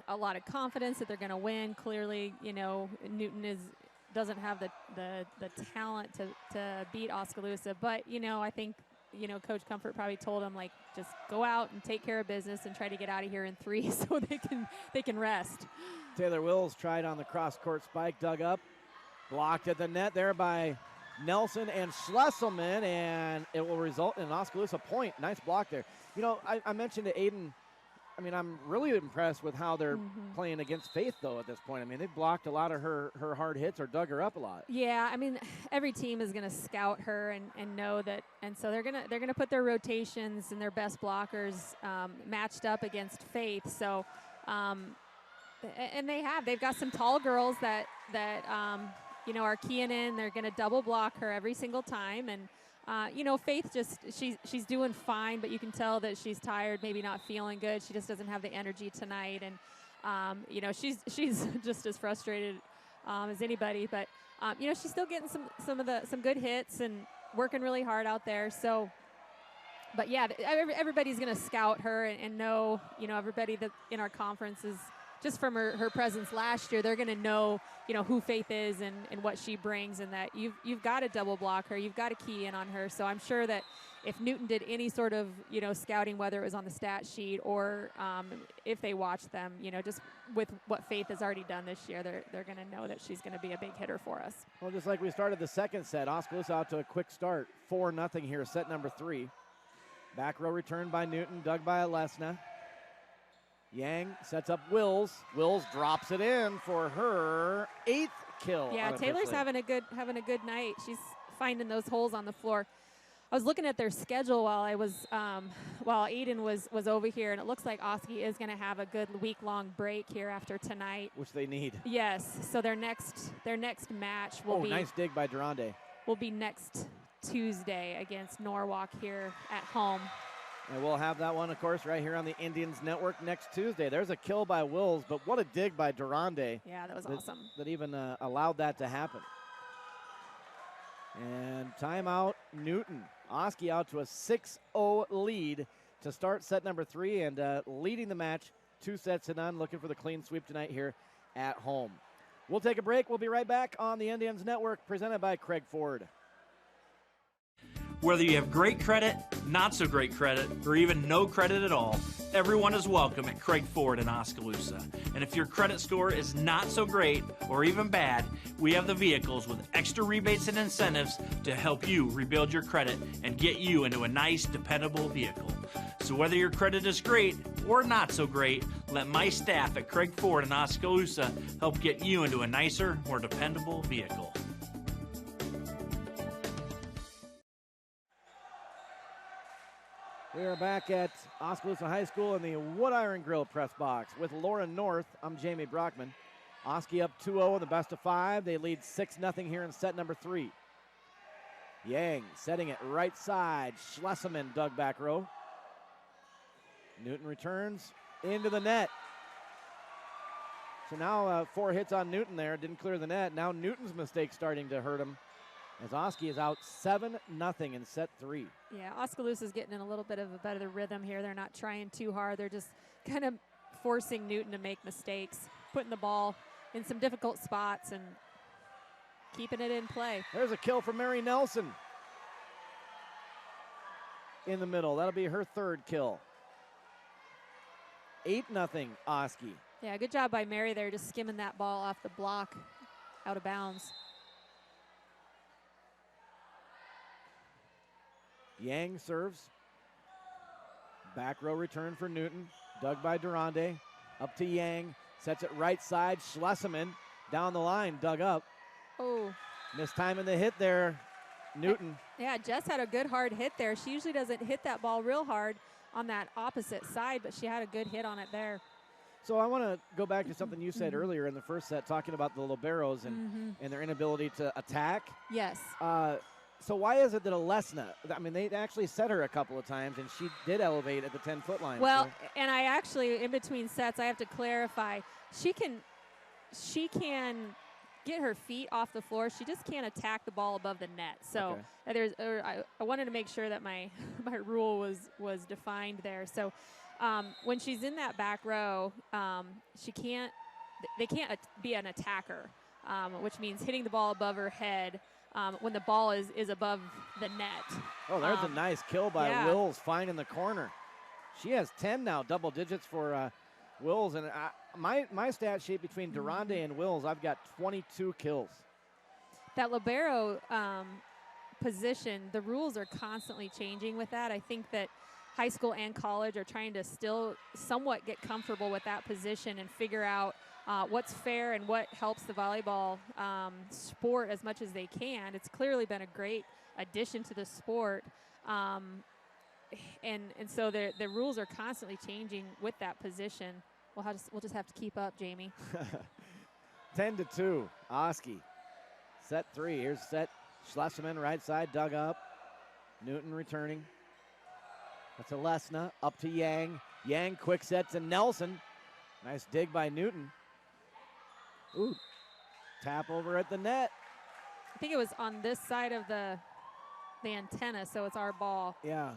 a lot of confidence that they're going to win. Clearly, you know, Newton doesn't have the talent to beat Oskaloosa, but, you know, I think, you know, Coach Comfort probably told him, like, just go out and take care of business and try to get out of here in 3 so they can rest. Taylor Wills tried on the cross-court spike, dug up, blocked at the net there by Nelson and Schlesselman, and it will result in an Oskaloosa point. Nice block there. You know, I mentioned to Aiden, I mean, I'm really impressed with how they're playing against Faith, though, at this point. I mean, they've blocked a lot of her hard hits or dug her up a lot. Yeah, I mean, every team is going to scout her and know that, and so they're gonna put their rotations and their best blockers matched up against Faith. So, and they've got some tall girls that you know, are keying in. They're going to double block her every single time, and you know, Faith she's doing fine, but you can tell that she's tired, maybe not feeling good. She just doesn't have the energy tonight, and you know, she's just as frustrated as anybody. But you know, she's still getting some good hits and working really hard out there. So, but yeah, everybody's going to scout her and know, you know, everybody that in our conference is. Just from her presence last year, they're going to know, you know, who Faith is and what she brings, and that you've got to double block her, you've got to key in on her. So I'm sure that if Newton did any sort of, you know, scouting, whether it was on the stat sheet or if they watched them, you know, just with what Faith has already done this year, they're going to know that she's going to be a big hitter for us. Well, just like we started the second set, Oskaloosa out to a quick start, 4-0 here, set number 3. Back row return by Newton, dug by Alesna. Yang sets up Wills. Wills drops it in for her 8th kill. Yeah, Taylor's having a good night. She's finding those holes on the floor. I was looking at their schedule while I was while Aiden was over here, and it looks like Oski is going to have a good week-long break here after tonight, which they need. Yes. So their next match will be nice dig by Durande. Will be next Tuesday against Norwalk here at home. And we'll have that one, of course, right here on the Indians Network next Tuesday. There's a kill by Wills, but what a dig by Durande. Yeah, that was awesome. That even allowed that to happen. And timeout, Newton. Oski out to a 6-0 lead to start set number 3 and leading the match 2-0, looking for the clean sweep tonight here at home. We'll take a break. We'll be right back on the Indians Network, presented by Craig Ford. Whether you have great credit, not so great credit, or even no credit at all, everyone is welcome at Craig Ford in Oskaloosa. And if your credit score is not so great or even bad, we have the vehicles with extra rebates and incentives to help you rebuild your credit and get you into a nice, dependable vehicle. So whether your credit is great or not so great, let my staff at Craig Ford in Oskaloosa help get you into a nicer, more dependable vehicle. We are back at Oskaloosa High School in the Wood Iron Grill press box with Lauren North. I'm Jamie Brockman. Oski up 2-0 in the best of 5. They lead 6-0 here in set number 3. Yang setting it right side. Schlesselman dug back row. Newton returns into the net. So now 4 hits on Newton there. Didn't clear the net. Now Newton's mistake starting to hurt him, as Oski is out 7-0 in set 3. Yeah, Oskaloosa's getting in a little bit of a better rhythm here. They're not trying too hard. They're just kind of forcing Newton to make mistakes, putting the ball in some difficult spots and keeping it in play. There's a kill from Mary Nelson in the middle. That'll be her 3rd kill. 8-0 Oski. Yeah, good job by Mary there, just skimming that ball off the block out of bounds. Yang serves. Back row return for Newton. Dug by Durande. Up to Yang. Sets it right side. Schlesselman down the line. Dug up. Oh. Missed time in the hit there. Newton. Yeah, Jess had a good hard hit there. She usually doesn't hit that ball real hard on that opposite side, but she had a good hit on it there. So I want to go back to something you said earlier in the first set, talking about the liberos and their inability to attack. Yes. So why is it that Alesna, I mean, they actually set her a couple of times, and she did elevate at the 10-foot line. Well, so. And I actually, in between sets, I have to clarify, she can get her feet off the floor. She just can't attack the ball above the net. So I wanted to make sure that my rule was defined there. So when she's in that back row, they can't be an attacker, which means hitting the ball above her head when the ball is above the net. Oh, there's a nice kill by Wills, finding the corner. She has 10 now, double digits for Wills. And my stat sheet between Durande and Wills, I've got 22 kills. That libero position, the rules are constantly changing with that. I think that high school and college are trying to still somewhat get comfortable with that position and figure out what's fair and what helps the volleyball sport as much as they can. It's clearly been a great addition to the sport. And so the rules are constantly changing with that position. We'll just have to keep up, Jamie. 10-2, Oski. Set 3, here's set. Schlesselman right side, dug up. Newton returning. That's Alesna, up to Yang. Yang quick set to Nelson. Nice dig by Newton. Ooh, tap over at the net. I think it was on this side of the antenna, so it's our ball. Yeah,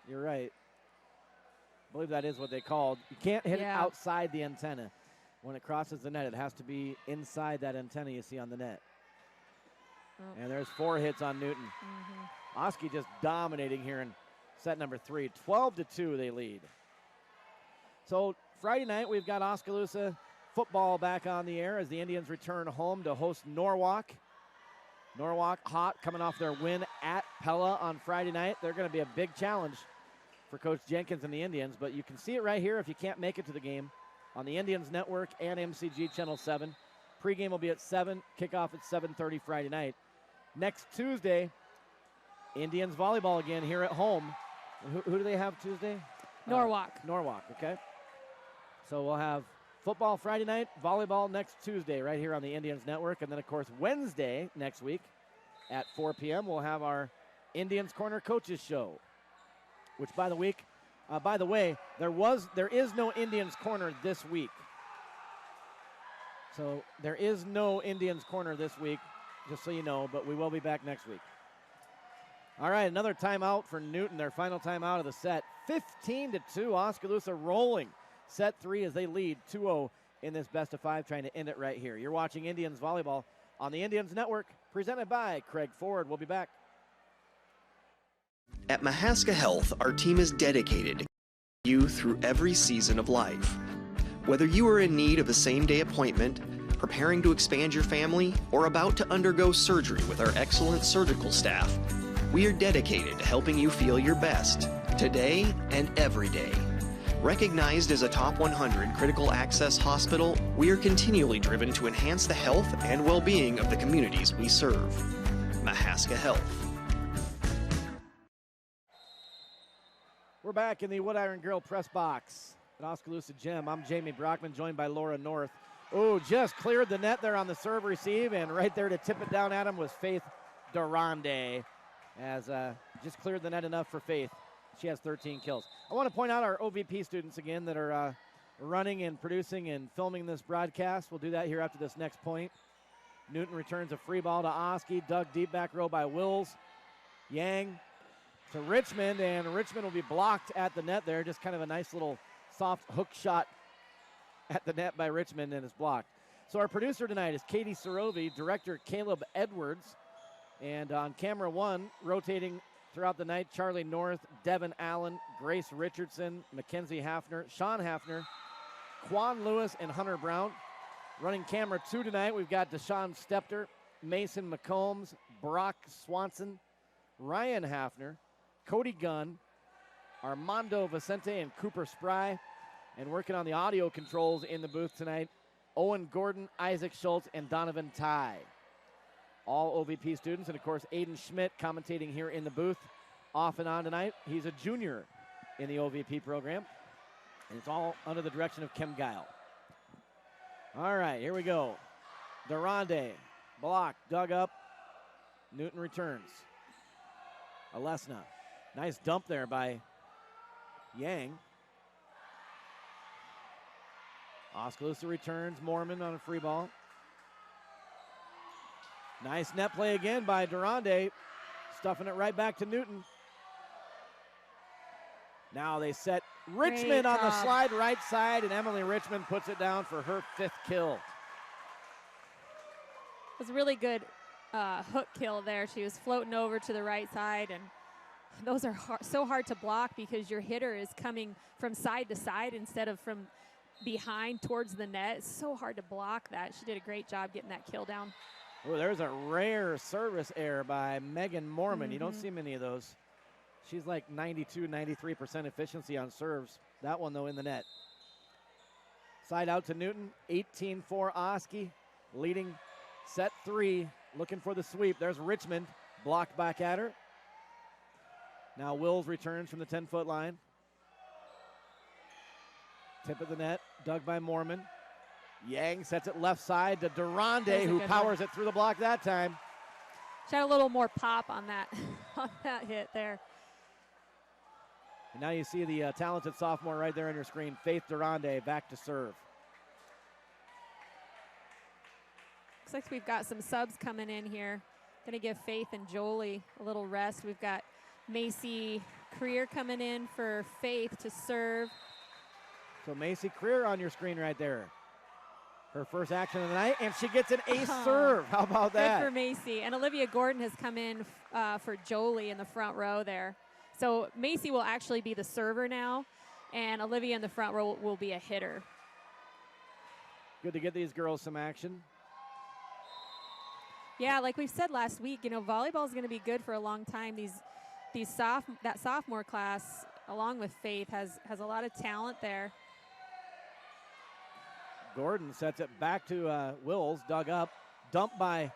you're right. I believe that is what they called. You can't hit it outside the antenna. When it crosses the net, it has to be inside that antenna you see on the net. Oh. And there's 4 hits on Newton. Oski just dominating here in set number 3. 12-2 they lead. So Friday night we've got Oskaloosa football back on the air as the Indians return home to host Norwalk. Norwalk hot, coming off their win at Pella on Friday night. They're going to be a big challenge for Coach Jenkins and the Indians, but you can see it right here if you can't make it to the game on the Indians Network and MCG Channel 7. Pregame will be at 7, kickoff at 7:30 Friday night. Next Tuesday, Indians volleyball again here at home. Who do they have Tuesday? Norwalk. Norwalk, okay. So we'll have football Friday night, volleyball next Tuesday right here on the Indians Network. And then, of course, Wednesday next week at 4 p.m. we'll have our Indians Corner Coaches Show, which, by the way, there is no Indians Corner this week. So there is no Indians Corner this week, just so you know, but we will be back next week. All right, another timeout for Newton, their final timeout of the set. 15-2, Oskaloosa rolling. Set 3 as they lead 2-0 in this best of 5, trying to end it right here. You're watching Indians Volleyball on the Indians Network, presented by Craig Ford. We'll be back. At Mahaska Health, our team is dedicated to you through every season of life. Whether you are in need of a same-day appointment, preparing to expand your family, or about to undergo surgery with our excellent surgical staff, we are dedicated to helping you feel your best, today and every day. Recognized as a top 100 critical access hospital, we are continually driven to enhance the health and well-being of the communities we serve. Mahaska Health. We're back in the Wood Iron Grill press box at Oskaloosa Gym. I'm Jamie Brockman, joined by Laura North. Oh, just cleared the net there on the serve receive, and right there to tip it down at him was Faith Durande, as just cleared the net enough for Faith. She has 13 kills. I want to point out our OVP students again that are running and producing and filming this broadcast. We'll do that here after this next point. Newton returns a free ball to Oski, dug deep back row by Wills. Yang to Richmond, and Richmond will be blocked at the net there. Just kind of a nice little soft hook shot at the net by Richmond, and it's blocked. So our producer tonight is Katie Sorovi, director Caleb Edwards, and on camera 1, rotating throughout the night, Charlie North, Devin Allen, Grace Richardson, Mackenzie Hafner, Sean Hafner, Quan Lewis, and Hunter Brown. Running camera 2 tonight, we've got Deshaun Stepter, Mason McCombs, Brock Swanson, Ryan Hafner, Cody Gunn, Armando Vicente, and Cooper Spry. And working on the audio controls in the booth tonight, Owen Gordon, Isaac Schultz, and Donovan Ty. All OVP students, and of course Aiden Schmidt commentating here in the booth off and on tonight. He's a junior in the OVP program, and it's all under the direction of Kim Guile. All right, here we go. Durande, block, dug up. Newton returns. Alesna, nice dump there by Yang. Oskaloosa returns, Mormon on a free ball. Nice net play again by Durande, stuffing it right back to Newton. Now they set Richmond on the slide right side, and Emily Richmond puts it down for her 5th kill. It was a really good hook kill there. She was floating over to the right side, and those are so hard to block because your hitter is coming from side to side instead of from behind towards the net. It's so hard to block that. She did a great job getting that kill down. Oh, there's a rare service error by Megan Mormon. You don't see many of those. She's like 92, 93% efficiency on serves. That one, though, in the net. Side out to Newton, 18-4 Oski, leading set 3, looking for the sweep. There's Richmond, blocked back at her. Now Wills returns from the 10-foot line. Tip of the net, dug by Mormon. Yang sets it left side to Durande, who powers it through the block that time. She had a little more pop on that, on that hit there. And now you see the talented sophomore right there on your screen, Faith Durande, back to serve. Looks like we've got some subs coming in here. Going to give Faith and Jolie a little rest. We've got Macy Creer coming in for Faith to serve. So Macy Creer on your screen right there. Her first action of the night, and she gets an ace serve. How about that? Good for Macy. And Olivia Gordon has come in for Jolie in the front row there. So Macy will actually be the server now, and Olivia in the front row will be a hitter. Good to get these girls some action. Yeah, like we've said last week, you know, volleyball is going to be good for a long time. That sophomore class, along with Faith, has a lot of talent there. Gordon sets it back to Wills, dug up, dumped by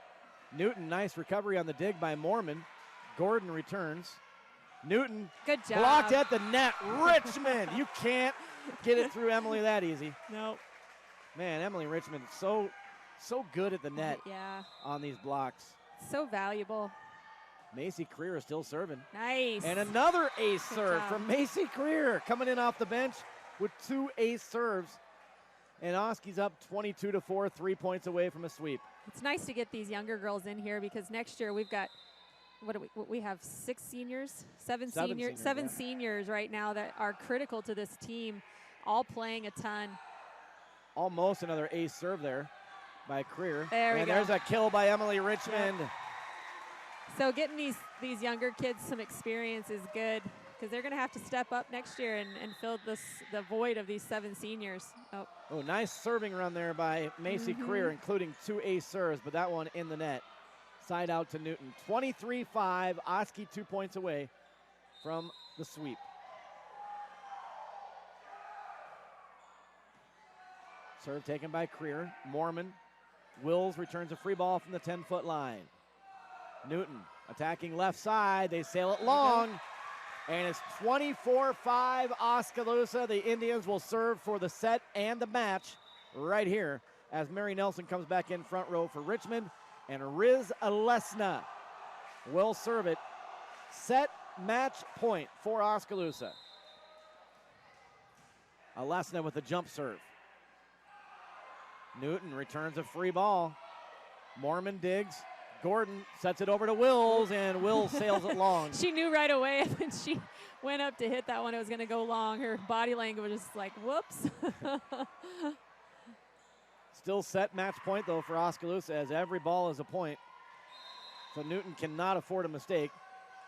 Newton. Nice recovery on the dig by Mormon. Gordon returns. Newton, good job. Blocked at the net. Richmond, you can't get it through Emily that easy. Nope. Man, Emily Richmond is so good at the net. Yeah. On these blocks. So valuable. Macy Creer is still serving. Nice. And another ace Good serve job. from Macy Creer, coming in off the bench with 2 ace serves. And Oski's up 22-4, 3 points away from a sweep. It's nice to get these younger girls in here because next year we've got, we have 6 seniors, seven seniors right now that are critical to this team, all playing a ton. Almost another ace serve there by Creer. There we go. There's a kill by Emily Richmond. Yep. So getting these younger kids some experience is good because they're going to have to step up next year and fill the void of these 7 seniors. Oh, nice serving run there by Macy Creer, including 2 ace serves, but that one in the net. Side out to Newton. 23-5, Oski 2 points away from the sweep. Serve taken by Creer. Mormon. Wills returns a free ball from the 10-foot line. Newton attacking left side. They sail it long. And it's 24-5 Oskaloosa. The Indians will serve for the set and the match right here as Mary Nelson comes back in front row for Richmond. And Riz Alesna will serve it. Set, match, point for Oskaloosa. Alesna with a jump serve. Newton returns a free ball. Mormon digs. Gordon sets it over to Wills, and Wills sails it long. She knew right away when she went up to hit that one, it was going to go long. Her body language was like, whoops. Still set match point, though, for Oskaloosa, as every ball is a point. So Newton cannot afford a mistake,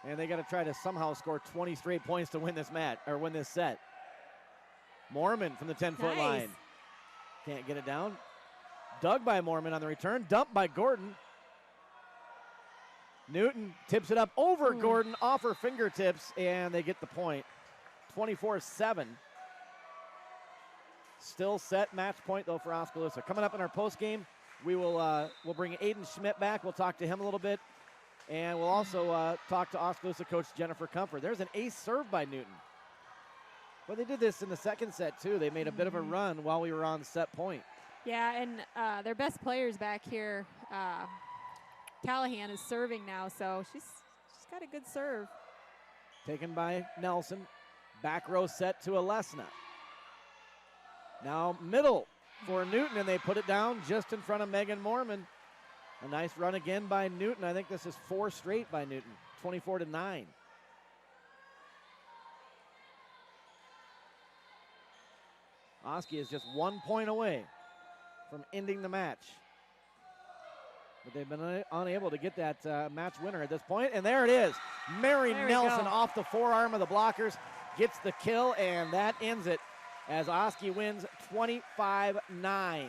and they got to try to somehow score 20 straight points to win this match, or win this set. Mormon from the 10-foot line. Can't get it down. Dug by Mormon on the return. Dumped by Gordon. Newton tips it up over Gordon off her fingertips, and they get the point. 24-7. Still set match point, though, for Oskaloosa. Coming up in our post game, we'll bring Aiden Schmidt back. We'll talk to him a little bit, and we'll also talk to Oskaloosa coach Jennifer Comfort. There's an ace serve by Newton. Well, they did this in the second set, too. They made a bit of a run while we were on set point. Yeah, and their best players back here, Callahan is serving now, so she's got a good serve. Taken by Nelson. Back row set to Alesna. Now middle for Newton, and they put it down just in front of Megan Mormon. A nice run again by Newton. I think this is 4 straight by Newton, 24-9. Oski is just 1 point away from ending the match. But they've been unable to get that match winner at this point. And there it is. Mary Nelson off the forearm of the blockers gets the kill, and that ends it as Oski wins 25-9.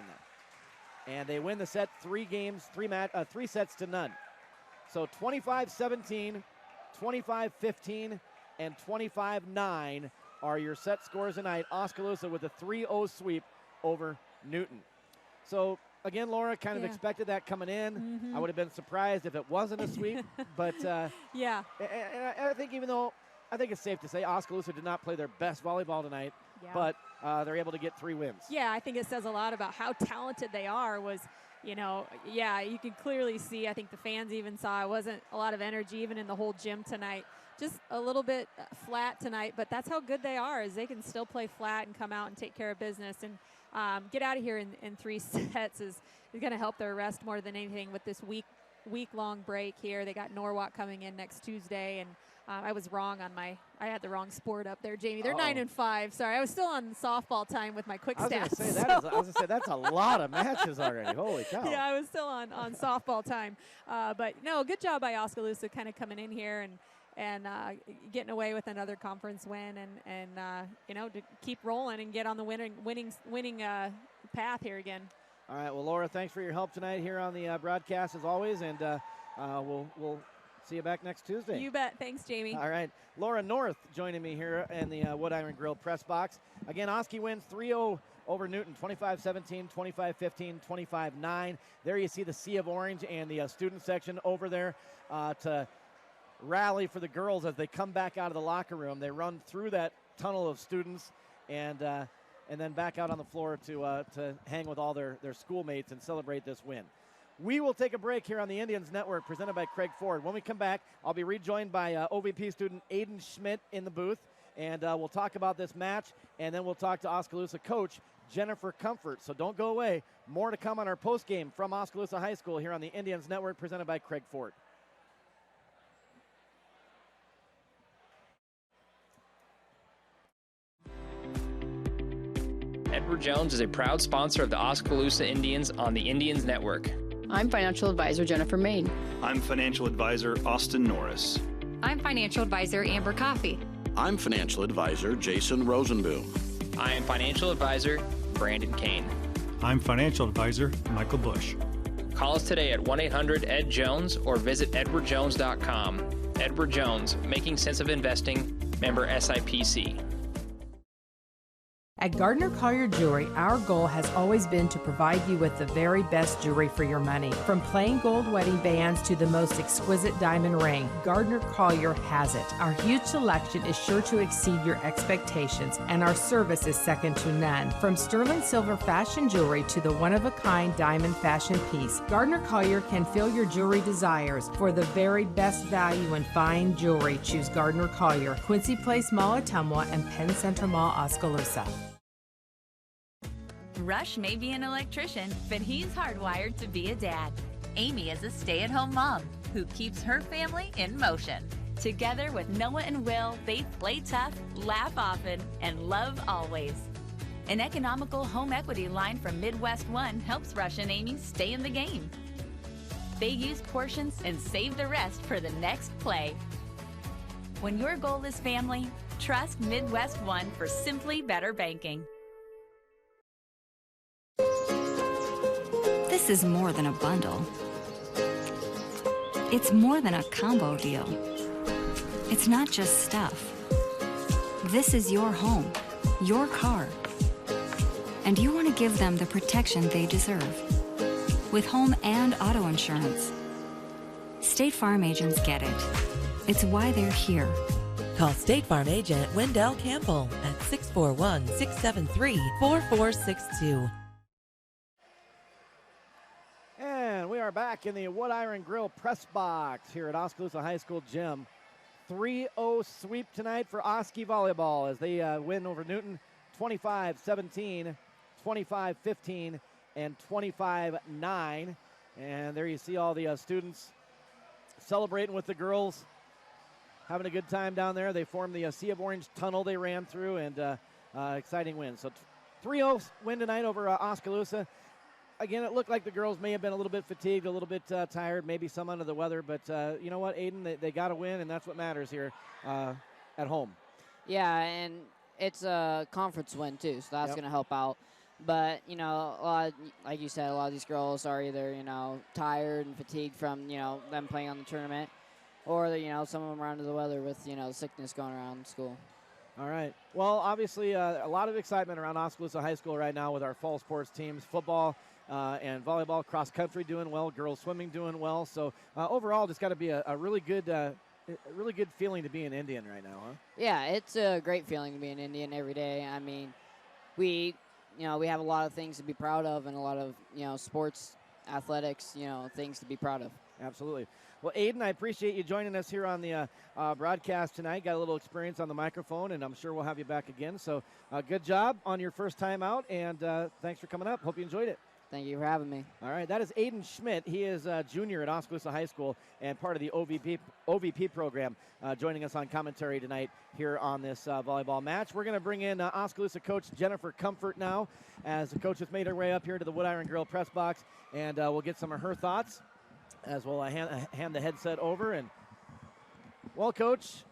And they win the set 3 sets to none. So 25-17, 25-15, and 25-9 are your set scores tonight. Oskaloosa with a 3-0 sweep over Newton. So again, Laura, kind of expected that coming in. I would have been surprised if it wasn't a sweep. But yeah. And I think I think it's safe to say Oskaloosa did not play their best volleyball tonight, but they're able to get 3 wins. Yeah, I think it says a lot about how talented they are. You can clearly see, I think the fans even saw it wasn't a lot of energy even in the whole gym tonight. Just a little bit flat tonight, but that's how good they are, is they can still play flat and come out and take care of business. And get out of here in 3 sets is going to help their rest more than anything with this week-long break here. They got Norwalk coming in next Tuesday, and I was wrong on I had the wrong sport up there, Jamie. They're 9-5. Sorry, I was still on softball time with my quick stats. I was going to say, that's a lot of matches already. Holy cow. Yeah, I was still on softball time. But no, good job by Oskaloosa kind of coming in here and getting away with another conference win and to keep rolling and get on the winning path here again. All right, well, Laura, thanks for your help tonight here on the broadcast as always, and we'll see you back next Tuesday. You bet. Thanks, Jamie. All right, Laura North joining me here in the Wood Iron Grill press box. Again, Oski wins 3-0 over Newton, 25-17, 25-15, 25-9. There you see the sea of orange and the student section over there to rally for the girls as they come back out of the locker room. They run through that tunnel of students and then back out on the floor to hang with all their schoolmates and celebrate this win. We will take a break here on the Indians Network presented by Craig Ford. When we come back, I'll be rejoined by OVP student Aiden Schmidt in the booth, and we'll talk about this match, and then we'll talk to Oskaloosa coach Jennifer Comfort. So don't go away. More to come on our postgame from Oskaloosa High School here on the Indians Network presented by Craig Ford. Edward Jones is a proud sponsor of the Oskaloosa Indians on the Indians Network. I'm financial advisor Jennifer Main. I'm financial advisor Austin Norris. I'm financial advisor Amber Coffey. I'm financial advisor Jason Rosenboom. I am financial advisor Brandon Kane. I'm financial advisor Michael Bush. Call us today at 1-800-ED-JONES or visit edwardjones.com. Edward Jones, making sense of investing, member SIPC. At Gardner Collier Jewelry, our goal has always been to provide you with the very best jewelry for your money. From plain gold wedding bands to the most exquisite diamond ring, Gardner Collier has it. Our huge selection is sure to exceed your expectations, and our service is second to none. From sterling silver fashion jewelry to the one-of-a-kind diamond fashion piece, Gardner Collier can fill your jewelry desires. For the very best value in fine jewelry, choose Gardner Collier, Quincy Place Mall, Ottumwa, and Penn Central Mall, Oskaloosa. Rush may be an electrician, but he's hardwired to be a dad. Amy is a stay-at-home mom who keeps her family in motion. Together with Noah and Will, they play tough, laugh often, and love always. An economical home equity line from Midwest One helps Rush and Amy stay in the game. They use portions and save the rest for the next play. When your goal is family, trust Midwest One for simply better banking. This is more than a bundle. It's more than a combo deal. It's not just stuff. This is your home, your car. And you want to give them the protection they deserve. With home and auto insurance. State Farm agents get it. It's why they're here. Call State Farm agent Wendell Campbell at 641-673-4462. And we are back in the Wood Iron Grill press box here at Oskaloosa High School gym. 3-0 sweep tonight for Oski Volleyball as they win over Newton 25-17, 25-15, and 25-9. And there you see all the students celebrating with the girls, having a good time down there. They formed the Sea of Orange tunnel they ran through, and exciting win. So 3-0 win tonight over Oskaloosa. Again, it looked like the girls may have been a little bit fatigued, a little bit tired, maybe some under the weather. But you know what, Aiden, they got to win, and that's what matters here at home. Yeah, and it's a conference win, too, so that's going to help out. But, you know, like you said, a lot of these girls are either, you know, tired and fatigued from, you know, them playing on the tournament, or, you know, some of them are under the weather with, you know, sickness going around school. All right. Well, obviously, a lot of excitement around Oskaloosa High School right now with our fall sports teams, football and volleyball, cross country doing well, girls swimming doing well. So overall, just got to be a really good feeling to be an Indian right now, huh? Yeah, it's a great feeling to be an Indian every day. I mean, we have a lot of things to be proud of, and a lot of, you know, sports, athletics, you know, things to be proud of. Absolutely. Well, Aiden, I appreciate you joining us here on the broadcast tonight. Got a little experience on the microphone, and I'm sure we'll have you back again. So good job on your first time out, and thanks for coming up. Hope you enjoyed it. Thank you for having me. All right, that is Aiden Schmidt. He is a junior at Oskaloosa High School and part of the OVP program, joining us on commentary tonight here on this volleyball match. We're going to bring in Oskaloosa coach Jennifer Comfort now, as the coach has made her way up here to the Wood Iron Grill press box, and we'll get some of her thoughts as we'll hand the headset over. And, well, Coach,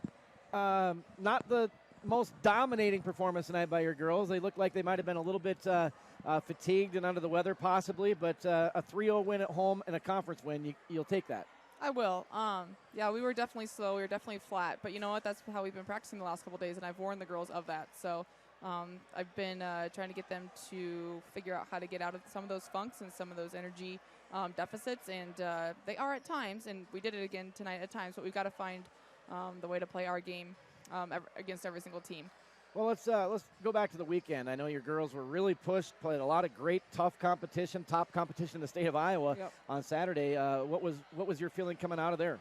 not the most dominating performance tonight by your girls. They look like they might have been a little bit fatigued and under the weather possibly, but a 3-0 win at home and a conference win, you'll take that. I will. Yeah, we were definitely slow. We were definitely flat. But you know what? That's how we've been practicing the last couple days, and I've warned the girls of that. So I've been trying to get them to figure out how to get out of some of those funks and some of those energy deficits, and they are at times, and we did it again tonight at times, but we've got to find the way to play our game against every single team. Well, let's go back to the weekend. I know your girls were really pushed, played a lot of great, tough competition, top competition in the state of Iowa on Saturday. What was your feeling coming out of there?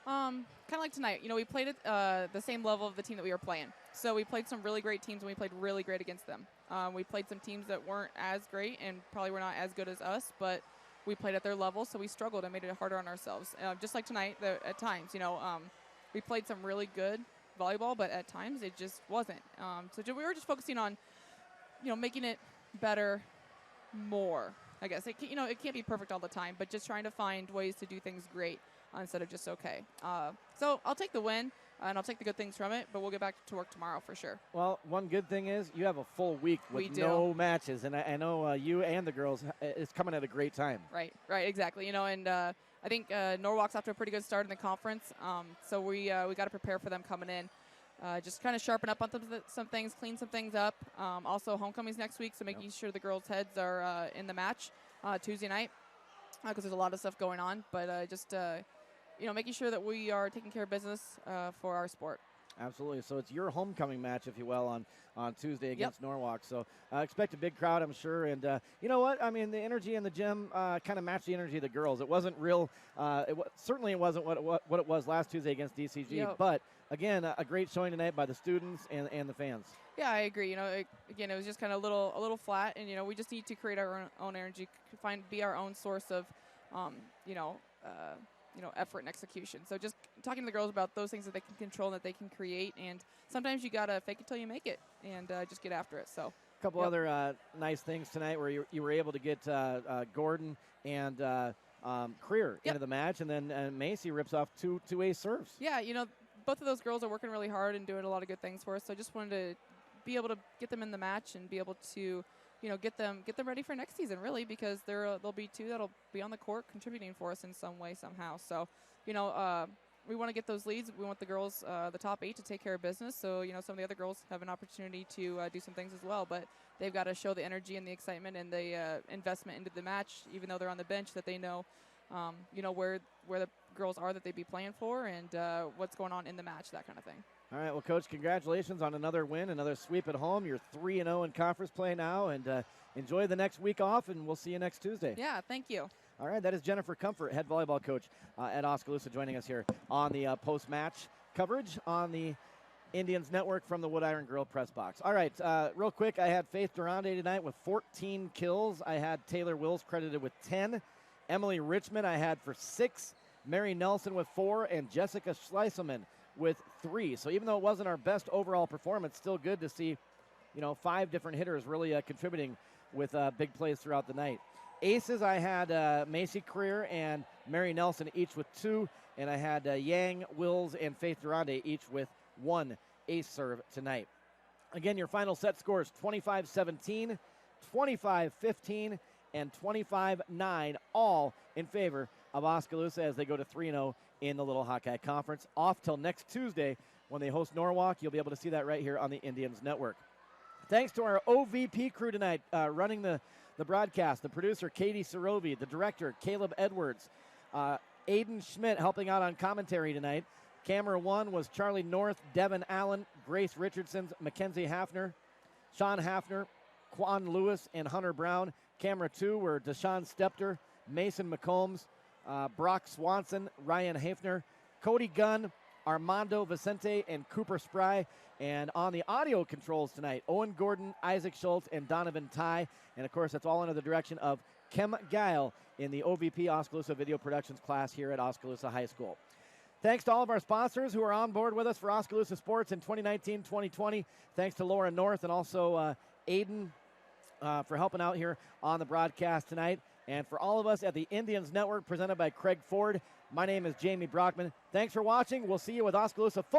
Kind of like tonight. We played at the same level of the team that we were playing. So we played some really great teams, and we played really great against them. We played some teams that weren't as great and probably were not as good as us, but we played at their level, so we struggled and made it harder on ourselves. Just like tonight, at times, we played some really good volleyball, but at times it just wasn't. So we were just focusing on, making it better more. I guess it can't be perfect all the time, but just trying to find ways to do things great instead of just okay. So I'll take the win and I'll take the good things from it, but we'll get back to work tomorrow for sure. Well, one good thing is you have a full week with no matches, and I know you and the girls is coming at a great time. Right, exactly. And I think Norwalk's off to a pretty good start in the conference, so we got to prepare for them coming in. Just kind of sharpen up on some things, clean some things up. Also, homecoming's next week, so making sure the girls' heads are in the match Tuesday night, because there's a lot of stuff going on. But just making sure that we are taking care of business for our sport. Absolutely. So it's your homecoming match, if you will, on Tuesday against Norwalk. So expect a big crowd, I'm sure. And you know what? I mean, the energy in the gym kind of matched the energy of the girls. It wasn't real. Certainly it wasn't what it was last Tuesday against DCG. But, again, a great showing tonight by the students and the fans. Yeah, I agree. Again, it was just kind of a little flat. And, we just need to create our own energy, be our own source of, effort and execution. So just talking to the girls about those things that they can control and that they can create. And sometimes you got to fake it till you make it and just get after it. So a couple other nice things tonight where you were able to get Gordon and Creer into the match. And then Macy rips off two ace serves. Yeah, both of those girls are working really hard and doing a lot of good things for us. So I just wanted to be able to get them in the match and be able to get them ready for next season, really, because there'll be two that'll be on the court contributing for us in some way, somehow. So, we want to get those leads. We want the girls, the top 8, to take care of business. So, some of the other girls have an opportunity to do some things as well. But they've got to show the energy and the excitement and the investment into the match, even though they're on the bench, that they know, where the girls are that they'd be playing for and what's going on in the match, that kind of thing. All right, well, Coach, congratulations on another win, another sweep at home. You're 3-0 in conference play now, and enjoy the next week off, and we'll see you next Tuesday. Yeah, thank you. All right, that is Jennifer Comfort, head volleyball coach at Oskaloosa, joining us here on the post-match coverage on the Indians Network from the Wood-Iron Grill press box. All right, real quick, I had Faith Durande tonight with 14 kills. I had Taylor Wills credited with 10. Emily Richmond I had for 6. Mary Nelson with 4, and Jessica Schleiselman with 3. So even though it wasn't our best overall performance, still good to see, 5 different hitters really contributing with big plays throughout the night. Aces, I had Macy Creer and Mary Nelson each with 2, and I had Yang, Wills, and Faith Durande each with 1 ace serve tonight. Again, your final set scores 25-17, 25-15, and 25-9, all in favor of Oskaloosa as they go to 3-0 in the Little Hawkeye Conference. Off till next Tuesday when they host Norwalk. You'll be able to see that right here on the Indians Network. Thanks to our OVP crew tonight running the broadcast, the producer Katie Sorovi, the director Caleb Edwards, Aiden Schmidt helping out on commentary tonight. Camera 1 was Charlie North, Devin Allen, Grace Richardson, Mackenzie Hafner, Sean Hafner, Quan Lewis, and Hunter Brown. Camera 2 were Deshaun Stepter, Mason McCombs, Brock Swanson, Ryan Hafner, Cody Gunn, Armando Vicente, and Cooper Spry. And on the audio controls tonight, Owen Gordon, Isaac Schultz, and Donovan Ty. And, of course, that's all under the direction of Kem Geil in the OVP Oskaloosa Video Productions class here at Oskaloosa High School. Thanks to all of our sponsors who are on board with us for Oskaloosa Sports in 2019-2020. Thanks to Laura North and also Aiden for helping out here on the broadcast tonight. And for all of us at the Indians Network presented by Craig Ford, my name is Jamie Brockman. Thanks for watching. We'll see you with Oskaloosa football.